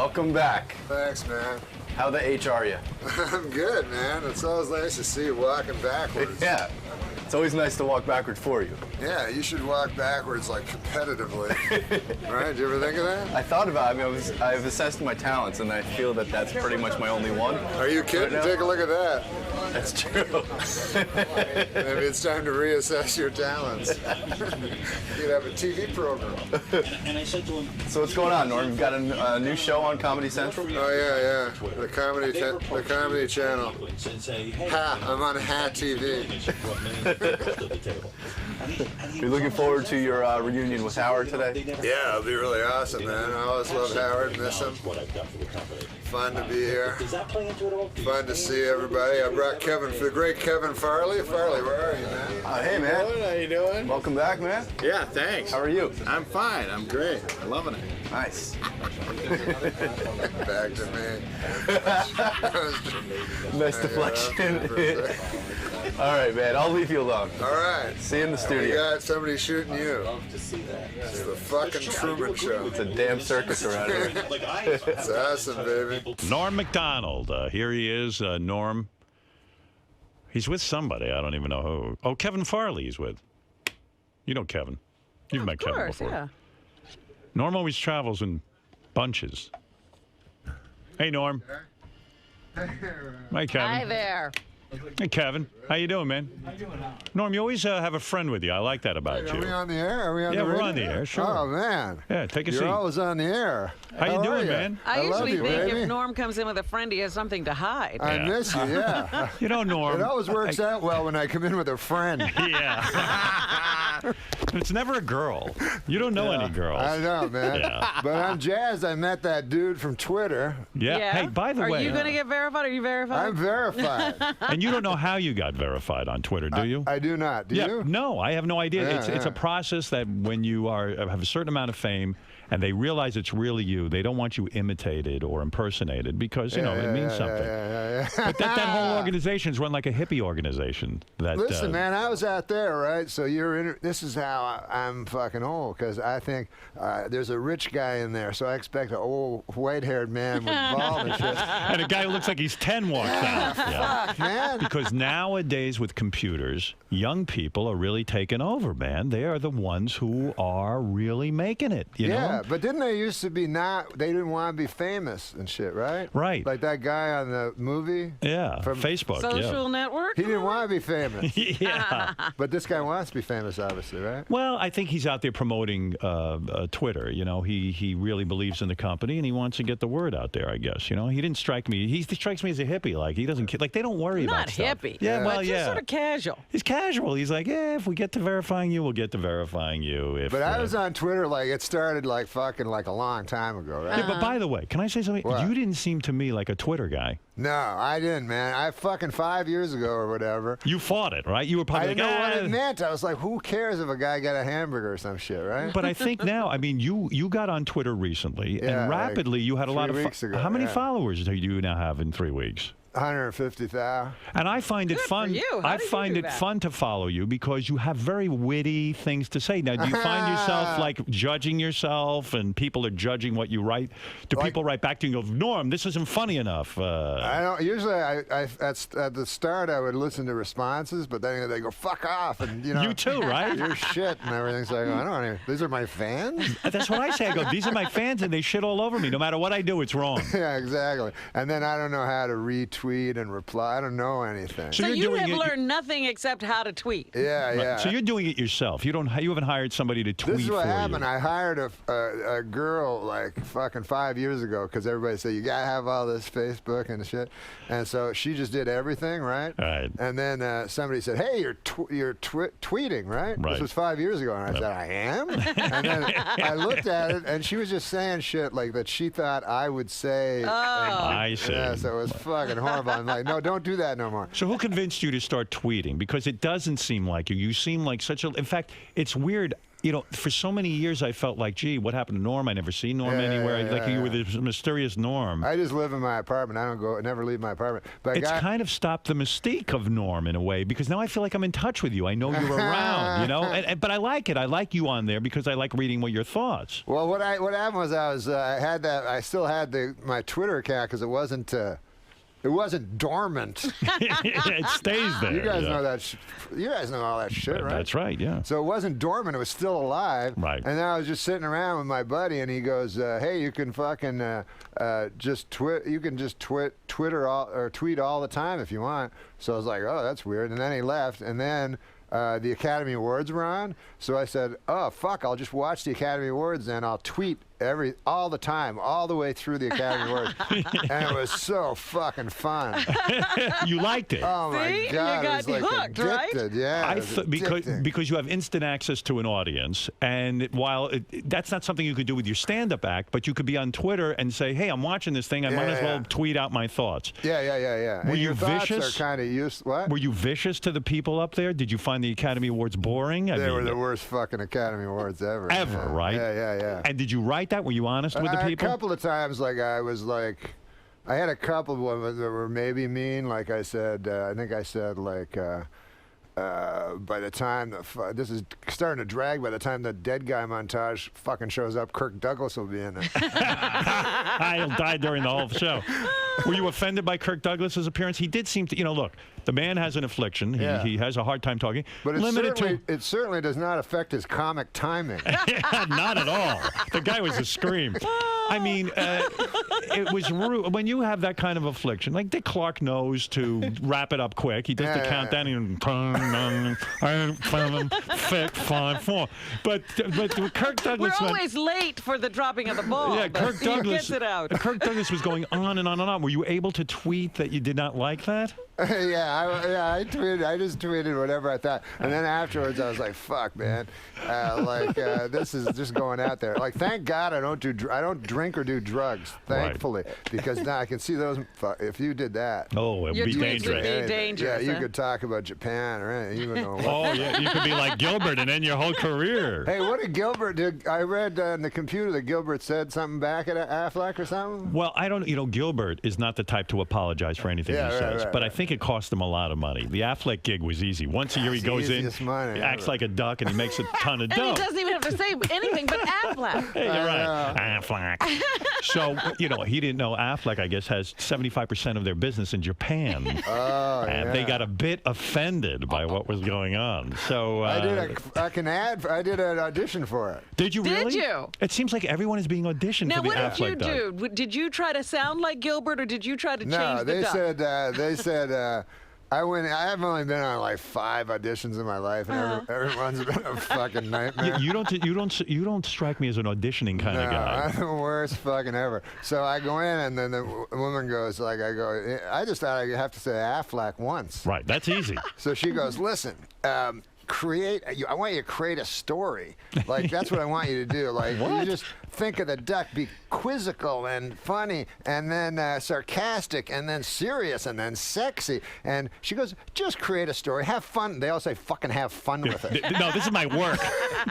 Welcome back. Thanks, man. How the H are you? I'm good, man. It's always nice to see you walking backwards. Yeah. It's always nice to walk backward for you. Yeah, you should walk backwards, like, competitively. Right? Did you ever think of that? I thought about it. I mean, I've assessed my talents, and I feel that that's pretty much my only one. Are you kidding? Take a look at that. That's true. Maybe it's time to reassess your talents. You'd have a TV program. So what's going on, Norm? You've got a new show on Comedy Central? Oh, yeah. The Comedy Channel. Ha! I'm on Ha TV. You're looking forward to your reunion with Howard today? Yeah, it'll be really awesome, man. I always love Howard, miss him. Fun to be here. Fun to see everybody. I brought the great Kevin Farley. Farley, where are you, man? Hey, man. How you doing? Welcome back, man. Yeah, thanks. How are you? I'm fine. I'm great. I'm loving it. Nice. Back to me. Nice deflection. All right, man. I'll leave you alone. All right. See you in the We studio. got somebody shooting you. It's the fucking Truman Show. It's a damn circus around here. It's awesome, baby. Norm Macdonald. Here he is, Norm. He's with somebody. I don't even know who. Oh, Kevin Farley he's with. You know Kevin. You've met Kevin before. Yeah. Norm always travels in bunches. Hey, Norm. Hi, Kevin. Hi there. Hey, Kevin. How you doing, man? Norm, you always have a friend with you. I like that about Are we you. on the air? Are we on the Yeah, radio? we're on the air, sure. Oh, man. Yeah, take a You're seat. always on the air. How you are doing, ya? man? I love usually you, think baby. if Norm comes in with a friend, he has something to hide. I Yeah. miss you, yeah. You know, Norm. It always works out well when I come in with a friend. Yeah. It's never a girl. You don't know any girls. I know, man. Yeah. But I'm jazzed. I met that dude from Twitter. Yeah. Hey, by the way. Are you going to get verified? Are you verified? I'm verified. And you don't know how you got verified on Twitter, do you? I do not. Do yeah. you? No, I have no idea. Yeah, It's a process that when you have a certain amount of fame and they realize it's really you, they don't want you imitated or impersonated because, you know, it means something. Yeah. But that whole organization is run like a hippie organization. That, Listen, man, I was out there, right? So this is how I'm fucking old, because I think there's a rich guy in there, so I expect an old white-haired man with bald and shit. And a guy who looks like he's 10 walks out. Yeah. Fuck, man. Because nowadays with computers, young people are really taking over, man. They are the ones who are really making it, you know? Yeah, but didn't they used to be they didn't want to be famous and shit, right? Right. Like that guy on the movie? Yeah, From Facebook, Social network? He didn't want to be famous. yeah. But this guy wants to be famous, obviously, right? Well, I think he's out there promoting Twitter. You know, he really believes in the company and he wants to get the word out there, I guess. You know, he didn't strike me. He strikes me as a hippie. Like, he doesn't, like, they don't worry about Not stuff. hippie. Yeah, well, Like, yeah. just sort of casual. He's casual. He's like, yeah, if we get to verifying you, we'll get to verifying you. If, But I was on Twitter, like, it started, like, fucking, like, a long time ago, right? Yeah, but by the way, can I say something? What? You didn't seem to me like a Twitter guy. No, I didn't, man. I fucking 5 years ago or whatever. You fought it, right? You were I probably didn't like, know what "Ah." it meant. I was like, who cares if a guy got a hamburger or some shit, right? But I think now, I mean, you got on Twitter recently, Yeah, and like rapidly you had a lot 3 of. weeks ago, How many yeah. followers do you now have in 3 weeks? 150,000. And I find it Good for fun. you. How I did you find do it that? fun to follow you because you have very witty things to say. Now, do you find yourself like judging yourself, and people are judging what you write? Do people write back to you and go, "Norm, this isn't funny enough"? I don't. Usually, at the start, I would listen to responses, but then they go "fuck off," and you know, You too, right? You're shit and everything. So I go, I don't even. These are my fans. That's what I say. I go, "These are my fans, and they shit all over me. No matter what I do, it's wrong." Yeah, exactly. And then I don't know how to retweet and reply. I don't know anything. So you're you doing have it- learned nothing except how to tweet. Yeah, yeah. So you're doing it yourself. You haven't hired somebody to tweet This is what for happened. you. I hired a girl like fucking 5 years ago because everybody said you gotta have all this Facebook and shit, and so she just did everything, right? Right. And then somebody said, "Hey, you're tweeting, right?" Right. This was 5 years ago, and I said, "I am." And then I looked at it, and she was just saying shit like that she thought I would say. Oh. I see. Yeah, so it was fucking horrible. I'm like, no, don't do that no more. So who convinced you to start tweeting? Because it doesn't seem like you. You seem like such a. In fact, it's weird. you know, for so many years I felt like, gee, what happened to Norm? I never see Norm anywhere. Like you were this mysterious Norm. I just live in my apartment. I never leave my apartment. But It's kind of stopped the mystique of Norm in a way, because now I feel like I'm in touch with you. I know you're around, you know. But I like it. I like you on there because I like reading what your thoughts. Well, what happened was I still had my Twitter account because it wasn't dormant. It stays there. You guys know that. You guys know all that shit, right? That's right. Yeah. So it wasn't dormant; it was still alive. Right. And then I was just sitting around with my buddy, and he goes, "Hey, you can fucking just tweet. You can just Twitter or tweet all the time if you want." So I was like, "Oh, that's weird." And then he left, and then the Academy Awards were on. So I said, "Oh fuck, I'll just watch the Academy Awards, and I'll tweet all the time, all the way through the Academy Awards." And it was so fucking fun. You liked it. Oh my See? god, You it was got like hooked, right? addicted. Yeah, it was addicting. because you have instant access to an audience, and while that's not something you could do with your stand-up act, but you could be on Twitter and say, "Hey, I'm watching this thing. I might as well tweet out my thoughts." Yeah. Were And you your thoughts vicious? are kind of used. What? Were you vicious to the people up there? Did you find the Academy Awards boring? They were the worst fucking Academy Awards ever. Ever, yeah. right? Yeah. And did you write that? Were you honest with the people? A couple of times, I had a couple of ones that were maybe mean. Like I said, I think I said by the time this is starting to drag, by the time the dead guy montage fucking shows up, Kirk Douglas will be in there. He'll die during the whole show. Were you offended by Kirk Douglas's appearance? He did seem to, look, the man has an affliction. He has a hard time talking. But it certainly does not affect his comic timing. Not at all. The guy was a scream. I mean, it was rude. When you have that kind of affliction, like Dick Clark knows to wrap it up quick. He does the countdown and 5, 4. But Kirk Douglas. We're always late for the dropping of the ball. Yeah, Kirk Douglas. Gets it out. Kirk Douglas was going on and on and on. Were you able to tweet that you did not like that? I tweeted. I just tweeted whatever I thought, and then afterwards I was like, "Fuck, man! This is just going out there." Like, thank God I don't drink or do drugs. Thankfully, because now I can see those. If you did that, oh, it would be dangerous. Would be dangerous. Yeah, you could talk about Japan or anything. You would know what. Oh yeah, you could be like Gilbert and end your whole career. Hey, what did Gilbert do? I read on the computer that Gilbert said something back at Affleck or something. Well, I don't. Gilbert is not the type to apologize for anything he says, but I think it cost him a lot of money. The Affleck gig was easy. Once a year he goes in, acts like a duck, and he makes a ton of dough. And he doesn't even have to say anything but Affleck. Hey, you're right. Affleck. So, he didn't know Affleck, I guess, has 75% of their business in Japan. And they got a bit offended by what was going on. So I did an audition for it. Did you really? Did you? It seems like everyone is being auditioned now, for the Affleck what did you do? Did you try to sound like Gilbert, or did you try to change the duck? They said I've only been on like 5 auditions in my life, and everyone's been a fucking nightmare. You don't strike me as an auditioning kind of guy. I'm the worst fucking ever. So I go in, and then the woman goes I just thought I'd have to say Affleck once. Right, that's easy. So she goes, listen. I want you to create a story. Like, that's what I want you to do. Like, you just think of the duck, be quizzical and funny, and then sarcastic, and then serious, and then sexy. And she goes, just create a story. Have fun. They all say, fucking have fun with it. No, this is my work.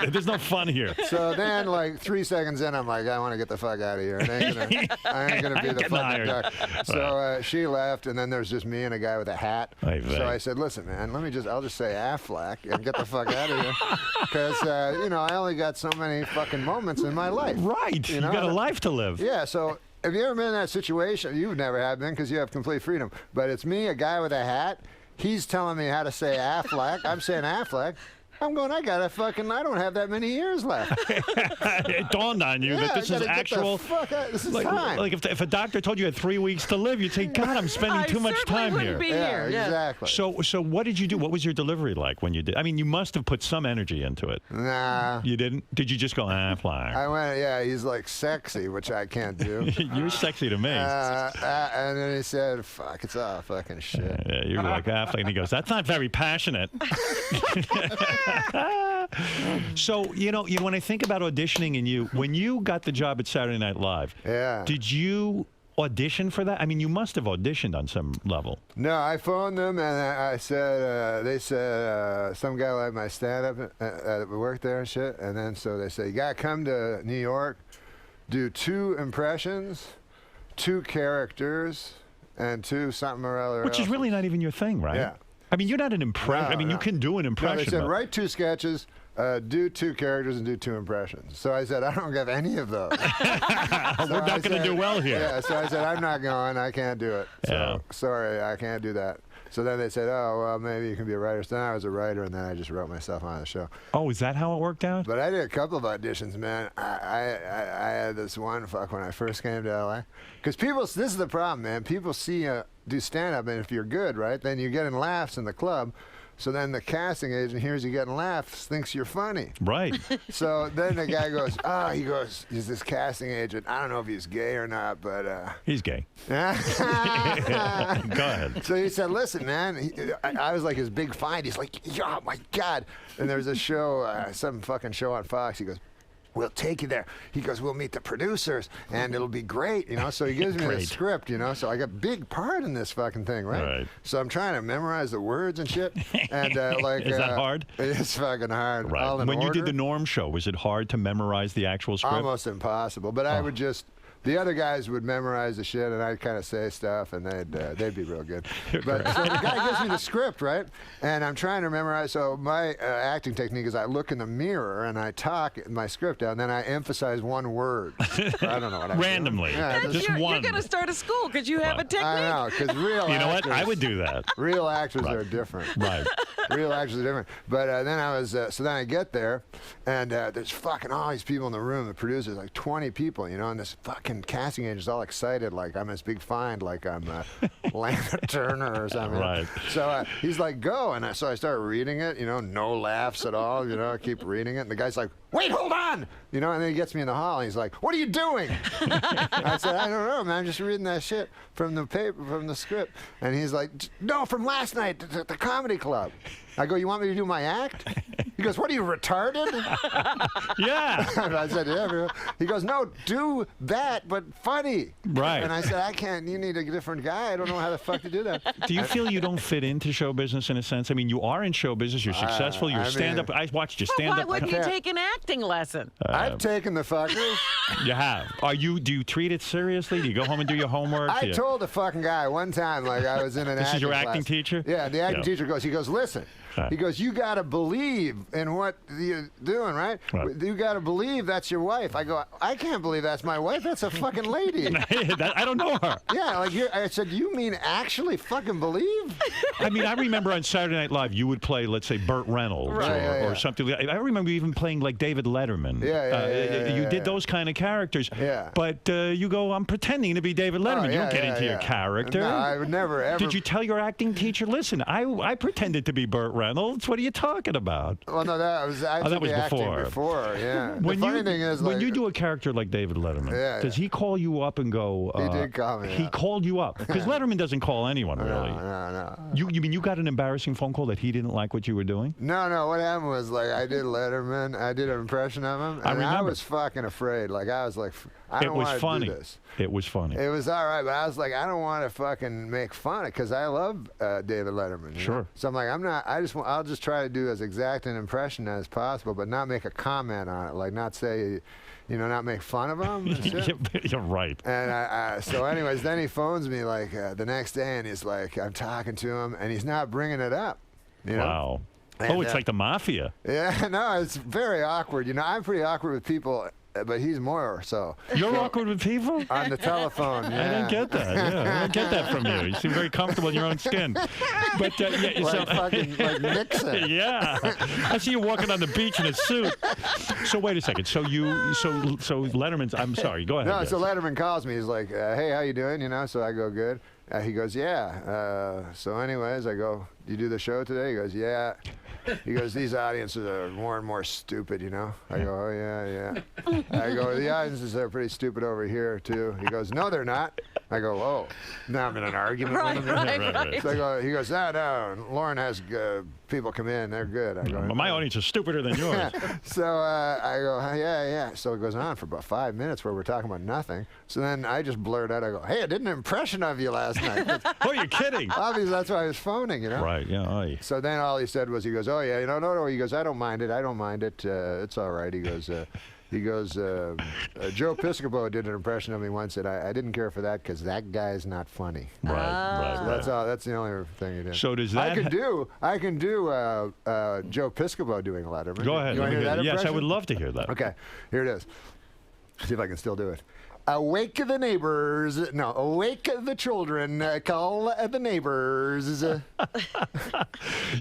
There's no fun here. So then, like, 3 seconds in, I'm like, I want to get the fuck out of here. I ain't gonna be the fucking duck. So she left, and then there's just me and a guy with a hat. So I said, listen, man, I'll just say Affleck and get the fuck out of here. Because, I only got so many fucking moments in my life. Right. You got a life to live. Yeah, so have you ever been in that situation? You've never have been because you have complete freedom. But it's me, a guy with a hat. He's telling me how to say Affleck. I'm saying Affleck. I'm going, I don't have that many years left. It dawned on you that this is actual. This is time. Like if a doctor told you had 3 weeks to live, you'd say, God, I'm spending too much time here. Yeah, exactly. So what did you do? What was your delivery like when you did? I mean, you must have put some energy into it. Nah. You didn't? Did you just go, fly? I went, he's like sexy, which I can't do. You're sexy to me. And then he said, fuck, it's all fucking shit. Yeah, you're like Affleck. And he goes, that's not very passionate. So, when I think about auditioning and when you got the job at Saturday Night Live, did you audition for that? I mean, you must have auditioned on some level. No, I phoned them and I said, they said some guy liked my stand-up at work there and shit. And then so they said, you got to come to New York, do 2 impressions, 2 characters, and 2 something or other. Which is really not even your thing, right? Yeah. I mean, you're not an impression. I mean, you can do an impression. No, they said, but... write 2 sketches, do 2 characters, and do 2 impressions. So I said, I don't have any of those. We're not going to do well here. Yeah, so I said, I'm not going. I can't do it. So sorry, I can't do that. So then they said, oh, well, maybe you can be a writer. So then I was a writer, and then I just wrote myself on the show. Oh, is that how it worked out? But I did a couple of auditions, man. I had this one when I first came to L.A. Because people, this is the problem, man. People see you do stand-up, and if you're good, right, then you're getting laughs in the club. So then the casting agent hears you getting laughs, thinks you're funny. Right. So then the guy goes, he's this casting agent. I don't know if he's gay or not, but... He's gay. Go ahead. So he said, listen, man, I was like his big find. He's like, oh, my God. And there was a show, some fucking show on Fox. He goes, we'll take you there. He goes, we'll meet the producers, and it'll be great, you know. So he gives me the script, you know. So I got a big part in this fucking thing, right? So I'm trying to memorize the words and shit. And like, is that hard? It's fucking hard. Right. All in when order. you did the Norm show, was it hard to memorize the actual script? Almost impossible. But I would just. The other guys would memorize the shit, and I'd kind of say stuff, and they'd be real good. But so the guy gives me the script, right? And I'm trying to memorize. So my acting technique is I look in the mirror and I talk my script out, and then I emphasize one word. I don't know what I randomly. Yeah, just one. You're going to start a school because you have a technique. I know, because real. You know actors, what? I would do that. Real actors are different. Right. Real actors are different. But then I was. So then I get there, and there's fucking all these people in the room. The producers, like 20 people, you know, and this fucking casting agent's all excited, like I'm this big find, like I'm Lana Turner or something. Right. So he's like, go. And so I start reading it, you know, no laughs at all, you know, I keep reading it. And the guy's like, wait, hold on. You know, and then he gets me in the hall and he's like, what are you doing? I said, I don't know, man. I'm just reading that shit from the paper, from the script. And he's like, no, from last night at the comedy club. I go, you want me to do my act? He goes, what are you, retarded? Yeah. I said, yeah. He goes, no, do that, but funny. Right. And I said, I can't. You need a different guy. I don't know how the fuck to do that. Do you feel you don't fit into show business in a sense? I mean, you are in show business. You're successful. You're stand-up. I watched you stand-up. Why wouldn't you take an acting lesson? I've taken the fuckers. You have. Do you treat it seriously? Do you go home and do your homework? I told the fucking guy one time, like I was in an acting This is your acting class. teacher? Yeah, the acting teacher goes, listen. He goes, you got to believe in what you're doing, right? You got to believe that's your wife. I go, I can't believe that's my wife. That's a fucking lady. I don't know her. Yeah, like I said, you mean actually fucking believe? I mean, I remember on Saturday Night Live, you would play, let's say, Burt Reynolds or something. I remember you even playing like David Letterman. You did those kind of characters. Yeah. But you go, I'm pretending to be David Letterman. You don't get into your character. No, I would never ever. Did you tell your acting teacher, listen, I pretended to be Burt Reynolds. What are you talking about? Well, no, that was actually before. Yeah. When the funny thing is, when you do a character like David Letterman, does he call you up and go? He did call me. He called you up because Letterman doesn't call anyone really. No. You mean you got an embarrassing phone call that he didn't like what you were doing? No. What happened was like I did Letterman. I did an impression of him, and I was fucking afraid. Like I was like, I don't want to do this. It was funny. It was all right, but I was like, I don't want to fucking make fun of it because I love David Letterman. Sure. Know? So I'm like, I'll just try to do as exact an impression as possible, but not make a comment on it, like not say, you know, not make fun of him. And shit. You're right. And so anyways, then he phones me like the next day, and he's like, I'm talking to him, and he's not bringing it up. You know? Wow. And, it's like the mafia. Yeah, no, it's very awkward. You know, I'm pretty awkward with people, but he's more so. You're awkward with people? On the telephone, yeah. I didn't get that. Yeah, I didn't get that from you. You seem very comfortable in your own skin. But like Nixon. Yeah. I see you walking on the beach in a suit. So wait a second. So Letterman's. I'm sorry. Go ahead. No, so Letterman calls me. He's like, "Hey, how you doing?" You know. So I go, "Good." He goes, "Yeah." So anyways, I go, "Do you do the show today?" He goes, "Yeah." He goes, "These audiences are more and more stupid, you know." I go, "Oh, yeah." I go, "The audiences are pretty stupid over here, too." He goes, "No, they're not." I go, oh, now I'm in an argument with him. Right. So he goes, no, Lauren has people come in, they're good. I go, Well, my audience is stupider than yours. So I go, yeah. So it goes on for about 5 minutes where we're talking about nothing. So then I just blurt out, I go, hey, I did an impression of you last night. Oh, you're kidding. Obviously, that's why I was phoning, you know? Right, yeah. Aye. So then all he said was, he goes, oh, yeah, no. He goes, I don't mind it. It's all right. He goes, Joe Piscopo did an impression of me once, and I didn't care for that because that guy's not funny. Right. So that's all. That's the only thing he did. So does that? I can do Joe Piscopo doing Letterman. Go ahead. You want to hear that Yes, I impression? would love to hear that. Okay, here it is. See if I can still do it. Awake the neighbors. No, awake the children. Call the neighbors.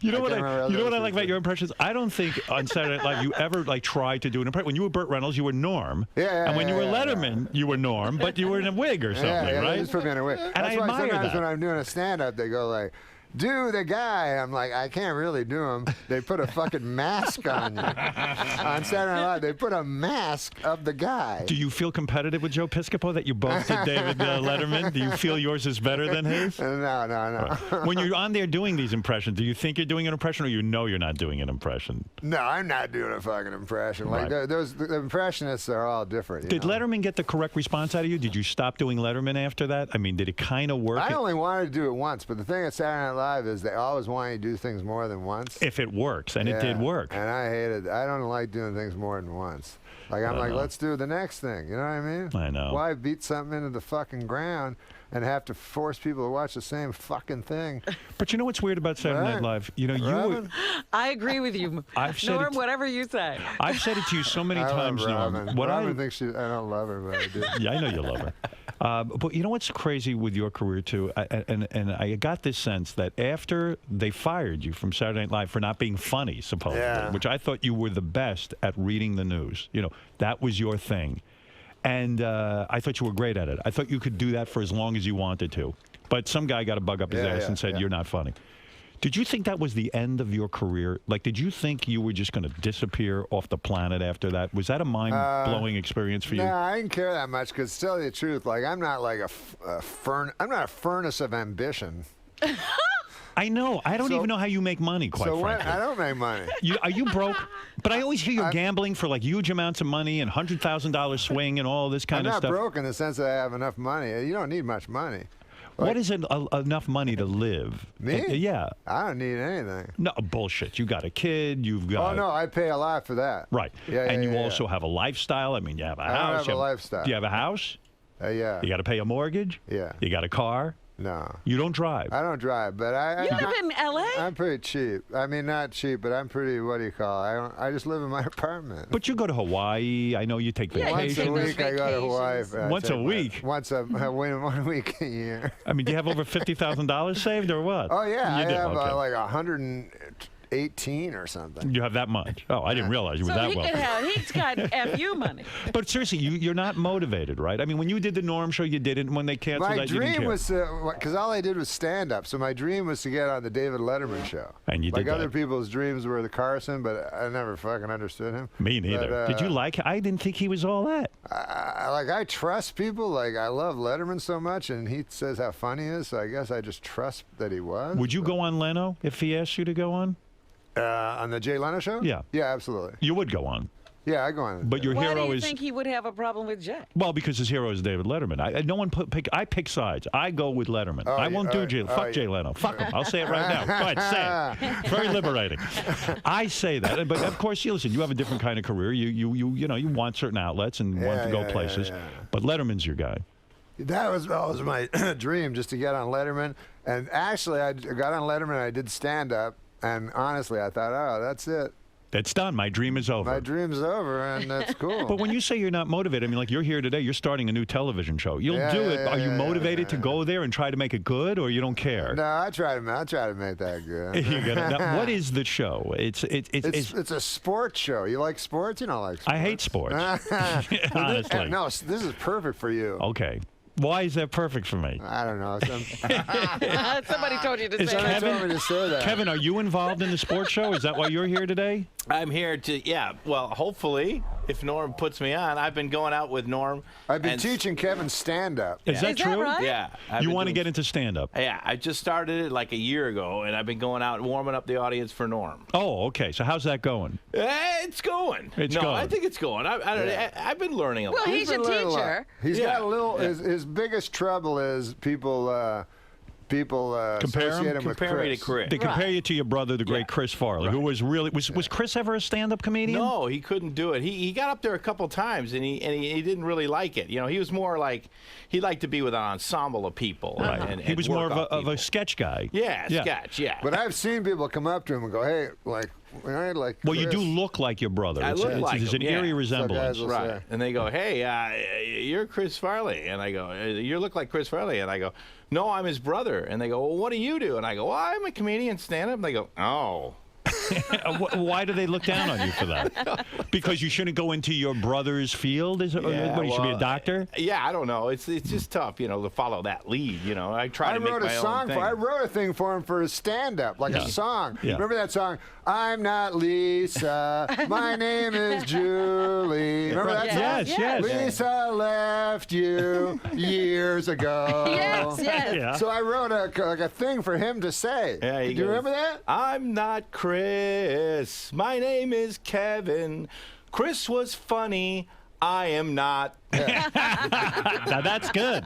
You know what I like about it. your impressions? I don't think on Saturday Night Live you ever tried to do an impression. When you were Burt Reynolds, you were Norm. Yeah, and when you were Letterman, you were Norm, but you were in a wig or something, yeah, right? They just put me in a wig. And That's I why admire sometimes that. when I'm doing a stand-up, they go like, do the guy. I'm like, I can't really do him. They put a fucking mask on you. On Saturday Night Live, they put a mask of the guy. Do you feel competitive with Joe Piscopo that you both did David Letterman? Do you feel yours is better than his? No. When you're on there doing these impressions, do you think you're doing an impression or you know you're not doing an impression? No, I'm not doing a fucking impression. Like Right. the impressionists are all different. Did know? Letterman get the correct response out of you? Did you stop doing Letterman after that? I mean, did it kind of work? I only wanted to do it once, but the thing at Saturday Night Live is they always want you to do things more than once. If it works, and it did work. And I hated. I don't like doing things more than once. Like I'm like, let's do the next thing. You know what I mean? I know. Why beat something into the fucking ground and have to force people to watch the same fucking thing? But you know what's weird about Saturday Night Right. Live? You know, you were, Robin? I agree with you, I've said Norm. it- Whatever you say. I've said it to you so many I times, love Norm. Robin. What Robin thinks I don't love her, but I do. Yeah, I know you love her. But you know what's crazy with your career, too? And I got this sense that after they fired you from Saturday Night Live for not being funny, supposedly, Yeah. which I thought you were the best at reading the news. You know, that was your thing. And I thought you were great at it. I thought you could do that for as long as you wanted to. But some guy got a bug up his ass and said, you're not funny. Did you think that was the end of your career? Like, did you think you were just going to disappear off the planet after that? Was that a mind-blowing experience for you? No, I didn't care that much because, to tell you the truth, like I'm not like I'm not a furnace of ambition. I know. I don't even know how you make money, quite So frankly. I don't make money. Are you broke? But I always hear you're gambling for like huge amounts of money and $100,000 swing and all this kind I'm of not stuff. broke in the sense that I have enough money. You don't need much money. What is enough money to live? Me? Yeah. I don't need anything. No, bullshit. You got a kid. You've got. Oh no, I pay a lot for that. Right. Yeah, and you yeah. also have a lifestyle. I mean, you have a I don't house. have a lifestyle. Do you have a house? Yeah. You got to pay a mortgage? Yeah. You got a car? No. You don't drive? I don't drive, but You live in L.A.? I'm pretty cheap. I mean, not cheap, but I'm pretty. What do you call it? I just live in my apartment. But you go to Hawaii. I know you take Yeah, you Once vacations. a take week, those I go to Hawaii. vacations. Once a week? Once a 1 week a year. I mean, do you have over $50,000 saved or what? Oh yeah, You I do? have Okay. like 118 or something. You have that much? Oh, I didn't realize you were So that he wealthy. can have, he's got FU money. But seriously, you're not motivated, right? I mean, when you did the Norm show, you did it, and when they canceled My that, you didn't dream care. was because all I did was stand up. So my dream was to get on the David Letterman show. And you did like other that. people's dreams were the Carson, but I never fucking understood him. Me neither. But, Did you like it? I didn't think he was all that. I trust people. Like I love Letterman so much, and he says how funny he is. So I guess I just trust that he was. Would you go on Leno if he asked you to go on? On the Jay Leno show? Yeah. Yeah, absolutely. You would go on. Yeah, I go on. But your Why hero do you is think he would have a problem with Jay? well because his hero is David Letterman. No one I pick sides. I go with Letterman. I won't do Jay. Fuck Jay Leno. Fuck him. I'll say it right now. Go ahead, say it. Very liberating. I say that, but of course, you listen. You have a different kind of career. You want certain outlets and want to go places. But Letterman's your guy. That was always my dream, just to get on Letterman. And actually, I got on Letterman. I did stand up, and honestly, I thought, oh, that's it. It's done. My dream is over. My dream's over, and that's cool. But when you say you're not motivated, I mean, like you're here today, you're starting a new television show. You'll do it. Are you motivated to go there and try to make it good, or you don't care? No, I try to make that good. You gotta, now, what is the show? It's It's a sports show. You like sports? You don't like sports. I hate sports. Honestly. No, this is perfect for you. Okay. Why is that perfect for me? I don't know. Somebody told you to Is say Somebody that. told me to say that. Kevin, are you involved in the sports show? Is that why you're here today? I'm here to, well, hopefully. if Norm puts me on. I've been going out with Norm. I've been teaching Kevin stand-up. Is that true? Right? Yeah. You want to get into stand-up? Yeah, I just started it like a year ago, and I've been going out and warming up the audience for Norm. Oh, okay. So how's that going? It's going. It's no, going. I think it's going. I've been learning a lot. Well, he's a teacher. He's Yeah. got a little. His biggest trouble is people associate him with Compare me to Chris. They compare you to your brother, the great Yeah. Chris Farley, who was really was Chris ever a stand-up comedian? No, he couldn't do it. He got up there a couple times, and he didn't really like it. You know, he was more like he liked to be with an ensemble of people. Right. And He was work more of off a people. sketch guy. Yeah, sketch. Yeah. But I've seen people come up to him and go, "Hey, like Well, you Chris." do look like your brother. I look like There's him, an yeah. eerie resemblance. will Right. say. And they go, hey, you're Chris Farley. And I go, you look like Chris Farley. And I go, no, I'm his brother. And they go, well, what do you do? And I go, well, I'm a comedian, stand-up. And they go, oh. Why do they look down on you for that? Because you shouldn't go into your brother's field? What, you should be a doctor? Yeah, I don't know. It's just tough, to follow that lead. I try to make my own thing. I wrote a thing for him for his stand-up, like a song. Yeah. Remember that song? I'm not Lisa. My name is Julie. Remember that song? Yes. Lisa left you years ago. Yes. Yeah. So I wrote a thing for him to say. Yeah, Do you remember that? I'm not Chris. My name is Kevin. Chris was funny. I am not. Now that's good.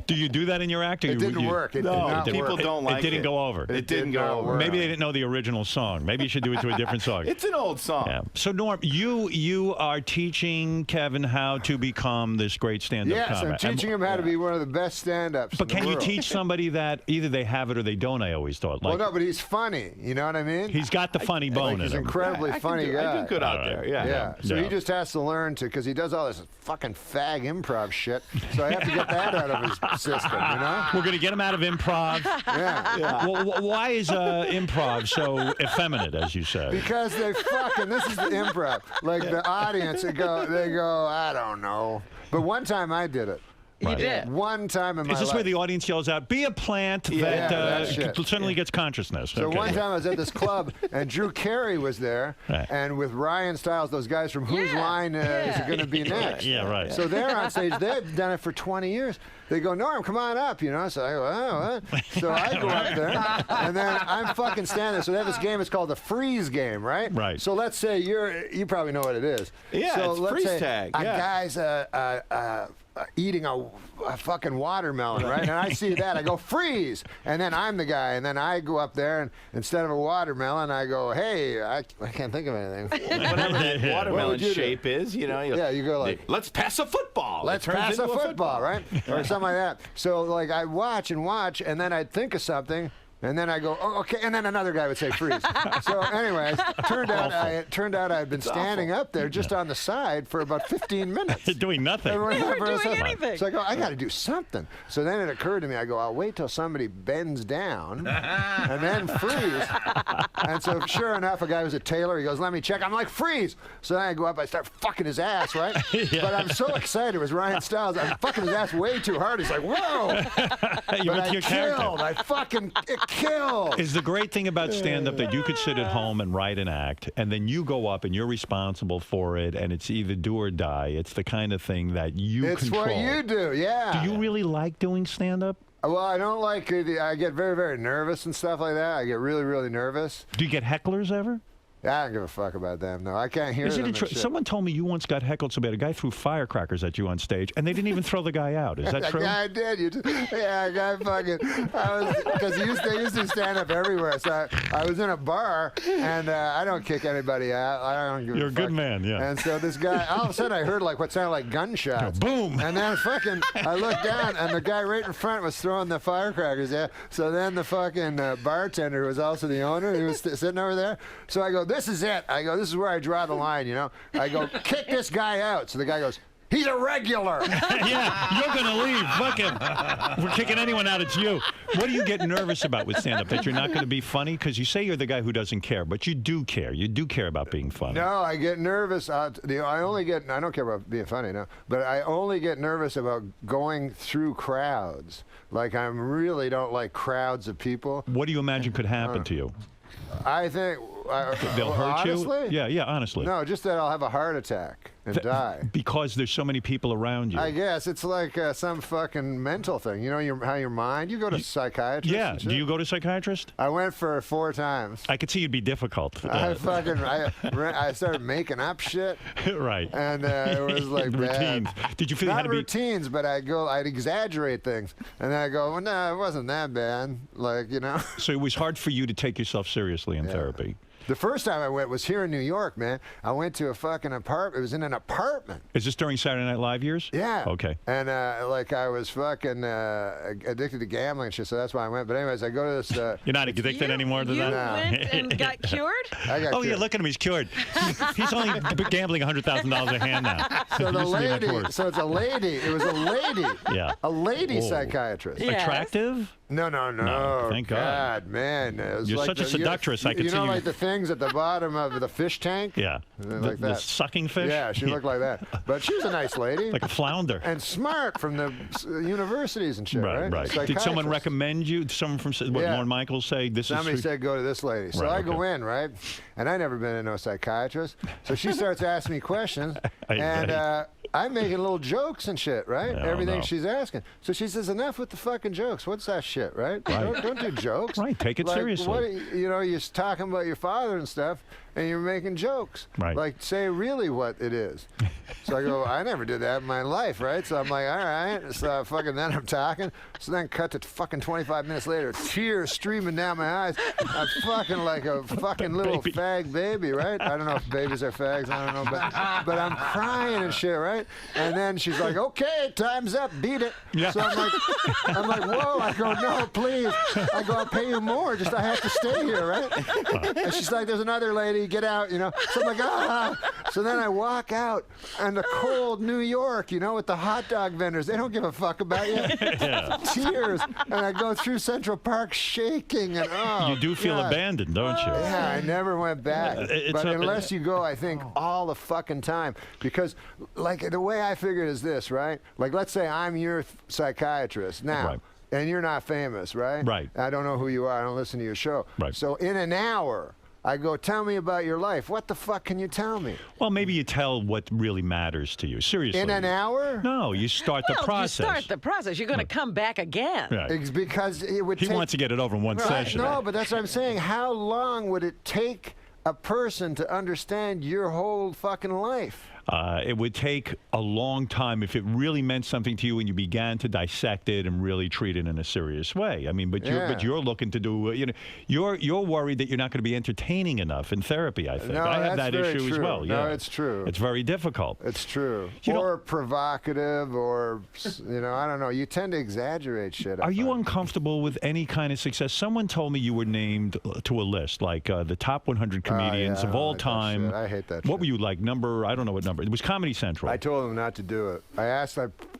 Do you do that in your act? It didn't work. It did No, not people work. don't like It didn't it. go over. It didn't did go not over. work. Maybe they didn't know the original song. Maybe you should do it to a different song. It's an old song. Yeah. So Norm, you are teaching Kevin how to become this great stand-up Yes, comic. I'm teaching him how to be one of the best stand-ups. But in can the you world. teach somebody that either they have it or they don't? I always thought. Well, no, but he's funny. You know what I mean? He's got the funny bone he's in an him. incredibly I funny do, guy. I do good out All right. there. Yeah. Yeah. So Yeah. he just has to learn to, because he does all this fucking fag improv shit. So I have to get that out of his system, you know? We're going to get him out of improv. Yeah. Well, why is improv so effeminate, as you say? Because they fucking, this is the improv. Like the audience, they go, I don't know. But one time I did it. You did. One time in my Is this life. where the audience yells out, "Be a plant Yeah, that shit. suddenly gets consciousness"? So Okay. one time I was at this club, and Drew Carey was there, Right. and with Ryan Stiles, those guys from Whose Line is It Going to Be Next? Yeah, right. So they're on stage. They've done it for 20 years. They go, Norm, come on up, So I go, oh, what? So I go up there, and then I'm fucking standing there. So they have this game. It's called the freeze game, right? Right. So let's say you probably know what it is. Yeah, so it's let's freeze say tag, A yeah. guy's eating a fucking watermelon, right? And I see that, I go freeze, and then I'm the guy, and then I go up there, and instead of a watermelon, I go, hey, I can't think of anything. Whatever that What watermelon would you do? shape is, you go like, let's pass a football. let's It turns pass a into football, right? Or something like that. So like I watch, and then I'd think of something. And then I go, oh, okay, and then another guy would say freeze. So anyways, turned out I had been standing up there just on the side for about 15 minutes. doing nothing. Everyone You weren't never doing said- anything. So I go, I got to do something. So then it occurred to me, I go, I'll wait till somebody bends down and then freeze. And so sure enough, a guy was a tailor. He goes, let me check. I'm like, freeze. So then I go up, I start fucking his ass, right? But I'm so excited. It was Ryan Stiles. I'm fucking his ass way too hard. He's like, whoa. You But went I to your character. killed. I fucking killed. Is the great thing about stand-up that you could sit at home and write an act, and then you go up and you're responsible for it, and it's either do or die. It's the kind of thing that you It's control. what you do, yeah. Do you really like doing stand-up? Well, I don't like it. I get very, very nervous and stuff like that. I get really, really nervous. Do you get hecklers ever? I don't give a fuck about them, no. I can't hear Isn't them it true? and shit. Someone told me you once got heckled so bad. A guy threw firecrackers at you on stage, and they didn't even throw the guy out. Is that true? Yeah, I did. Yeah, a guy fucking. Because they used to stand up everywhere. So I was in a bar, and I don't kick anybody out. I don't give You're a a fuck. good man, yeah. And so this guy, all of a sudden, I heard like what sounded like gunshots. Boom. And then fucking, I looked down, and the guy right in front was throwing the firecrackers. Yeah. So then the fucking bartender, who was also the owner, he was sitting over there. So I go, this is it. I go, this is where I draw the line, I go, kick this guy out. So the guy goes, he's a regular. Yeah, you're going to leave. Fuck him. If we're kicking anyone out, it's you. What do you get nervous about with stand-up? That you're not going to be funny? Because you say you're the guy who doesn't care, but you do care. You do care about being funny. No, I get nervous. I don't care about being funny, no. But I only get nervous about going through crowds. Like, I really don't like crowds of people. What do you imagine could happen to you? I think... They'll hurt honestly? you? Yeah, honestly. No, just that I'll have a heart attack. and die. Because there's so many people around you. I guess it's like some fucking mental thing. You know how your mind. You go to psychiatrist. Yeah. Do you go to psychiatrist? I went for 4 times. I could see you'd be difficult. I started making up shit. Right. And it was like routines. bad. Did you feel you had Not to be routines, but I'd exaggerate things, and then I go, well, no, it wasn't that bad. Like, you know. So it was hard for you to take yourself seriously in therapy. The first time I went was here in New York, man. I went to a fucking apartment. It was in an apartment. Is this during Saturday Night Live years? Yeah. Okay. And like I was fucking addicted to gambling and shit, so that's why I went. But anyways, I go to this. You're not addicted anymore to you that? went and got cured? I got cured. Yeah, look at him. He's cured. He's only gambling $100,000 a hand now. So the lady. So it's a lady. It was a lady. Yeah. A lady Whoa. psychiatrist. Yeah. Attractive? No. Thank God. Man. It was You're like such a seductress. I could see you know, you. like the things at the bottom of the fish tank? Yeah. Like the that. sucking fish? Yeah, she looked like that. But she was a nice lady. Like a flounder. And smart from the universities and shit, right? Right. Did someone recommend you? Someone from Lorne Michaels say this Somebody is? said go to this lady. So I go in, right? And I never been to no psychiatrist. So she starts asking me questions, and I'm making little jokes and shit, right? Everything she's asking. So she says, enough with the fucking jokes. What's that shit, right? Don't do jokes. Right. Take it like, seriously. What, you know, you're talking about your father and stuff, and you're making jokes. Right. Like, say really what it is. So I go, I never did that in my life, right? So I'm like, all right. So fucking then I'm talking. So then cut to fucking 25 minutes later, tears streaming down my eyes. I'm fucking like a fucking little fag baby, right? I don't know if babies are fags. I don't know, but I'm crying and shit, right? And then she's like, okay, time's up, beat it. Yeah. So I'm like, whoa. I go, no, please. I go, I'll pay you more. Just I have to stay here, right? And she's like, there's another lady, get out, you know. So I'm like, ah. So then I walk out in the cold New York, you know, with the hot dog vendors. They don't give a fuck about you. Yeah. Tears. And I go through Central Park shaking. And you do feel abandoned, don't you? Yeah, I never went back. But unless you go, I think, all the fucking time. Because, like, the way I figure it is this, right? Like, let's say I'm your psychiatrist now. Right. And you're not famous, right? Right. I don't know who you are. I don't listen to your show. Right. So in an hour, I go, tell me about your life. What the fuck can you tell me? Well, maybe you tell what really matters to you. Seriously. In an hour? No, you start the process. You start the process. You're going to come back again. Right. It's because it would He take... wants to get it over in one session. No, but that's what I'm saying. How long would it take a person to understand your whole fucking life? It would take a long time if it really meant something to you and you began to dissect it and really treat it in a serious way. I mean, but you're looking to do, you know, you're worried that you're not going to be entertaining enough in therapy, I think. No, I have that issue true. as well. No, yeah. it's true. It's very difficult. It's true. You or provocative, or, you know, I don't know. You tend to exaggerate shit. Are you uncomfortable with any kind of success? Someone told me you were named to a list, like the top 100 comedians of all time. I hate that What shit. were you, like, I don't know what number. It was Comedy Central. I told them not to do it. I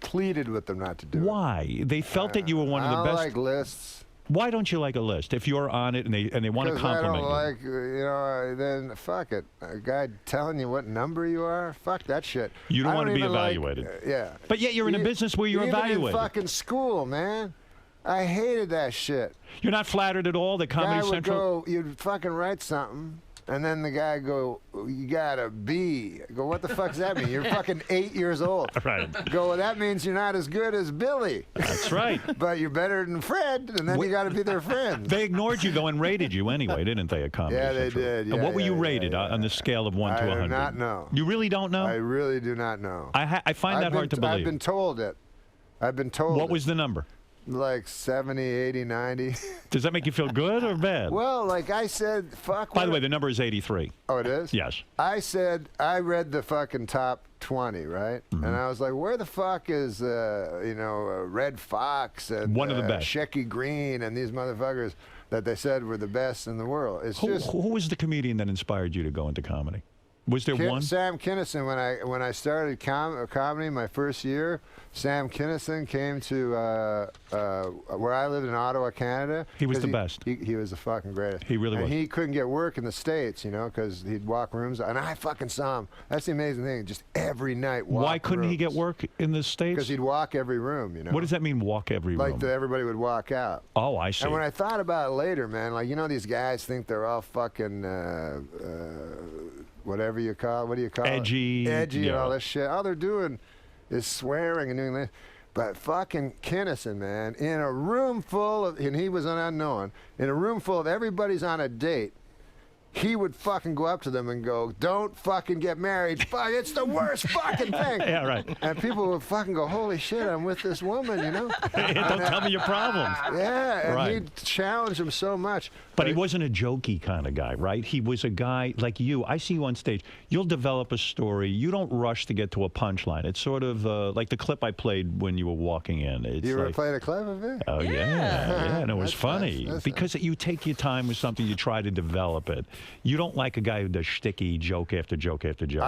pleaded with them not to do it. Why? They felt that you were one of the I best. don't like lists. Why don't you like a list? If you're on it and they want to compliment I don't like, you know, then fuck it. A guy telling you what number you are, fuck that shit. You don't want to be like, evaluated. Yeah. But yet you're in a business where you're even evaluated. in fucking school, man. I hated that shit. You're not flattered at all that Comedy Central... You'd fucking write something, and then the guy go, you got a B. I go, what the fuck does that mean? You're fucking 8 years old. Right. Go, well, that means you're not as good as Billy. That's right. But you're better than Fred, and then you got to be their friend. They ignored you, though, and rated you anyway, didn't they, at Comedy Yeah, Central? they did. And Yeah, what were you yeah, rated on the scale of 1 to 100? I do not know. You really don't know? I really do not know. I find that hard to believe. I've been told it. I've been told What was the number? Like 70, 80, 90. Does that make you feel good or bad? Well, like I said, fuck. By the way, the number is 83. Oh, it is? Yes. I said, I read the fucking top 20, right? Mm-hmm. And I was like, where the fuck is, you know, Red Fox and one of the best. Shecky Green and these motherfuckers that they said were the best in the world? It's Who was the comedian that inspired you to go into comedy? Was there one? Sam Kinison. When I started comedy my first year, Sam Kinison came to where I lived in Ottawa, Canada. He was the best. He was the fucking greatest. He really was. And he couldn't get work in the States, you know, because he'd walk rooms. And I fucking saw him. That's the amazing thing. Just every night walk Why couldn't he rooms. get work in the States? Because he'd walk every room, you know. What does that mean, walk every room? Like everybody would walk out. Oh, I see. And when I thought about it later, man, like, you know, these guys think they're all fucking whatever you call it. What do you call Edgy. it? Edgy and yeah. all this shit. All they're doing is swearing and doing this. But fucking Kinnison, man, in a room full of, and he was an unknown, in a room full of everybody's on a date, he would fucking go up to them and go, don't fucking get married. Fuck, it's the worst fucking thing. Yeah, right. And people would fucking go, holy shit, I'm with this woman, you know? Don't tell me your problems. Yeah, and Right. he'd challenge him so much. But he wasn't a jokey kind of guy, right? He was a guy like you. I see you on stage. You'll develop a story. You don't rush to get to a punchline. It's sort of like the clip I played when you were walking in. It's You ever like, played a clip of it? Oh, yeah. And it was That's funny. nice. Because you take your time with something, you try to develop it. You don't like a guy who does shticky joke after joke after joke.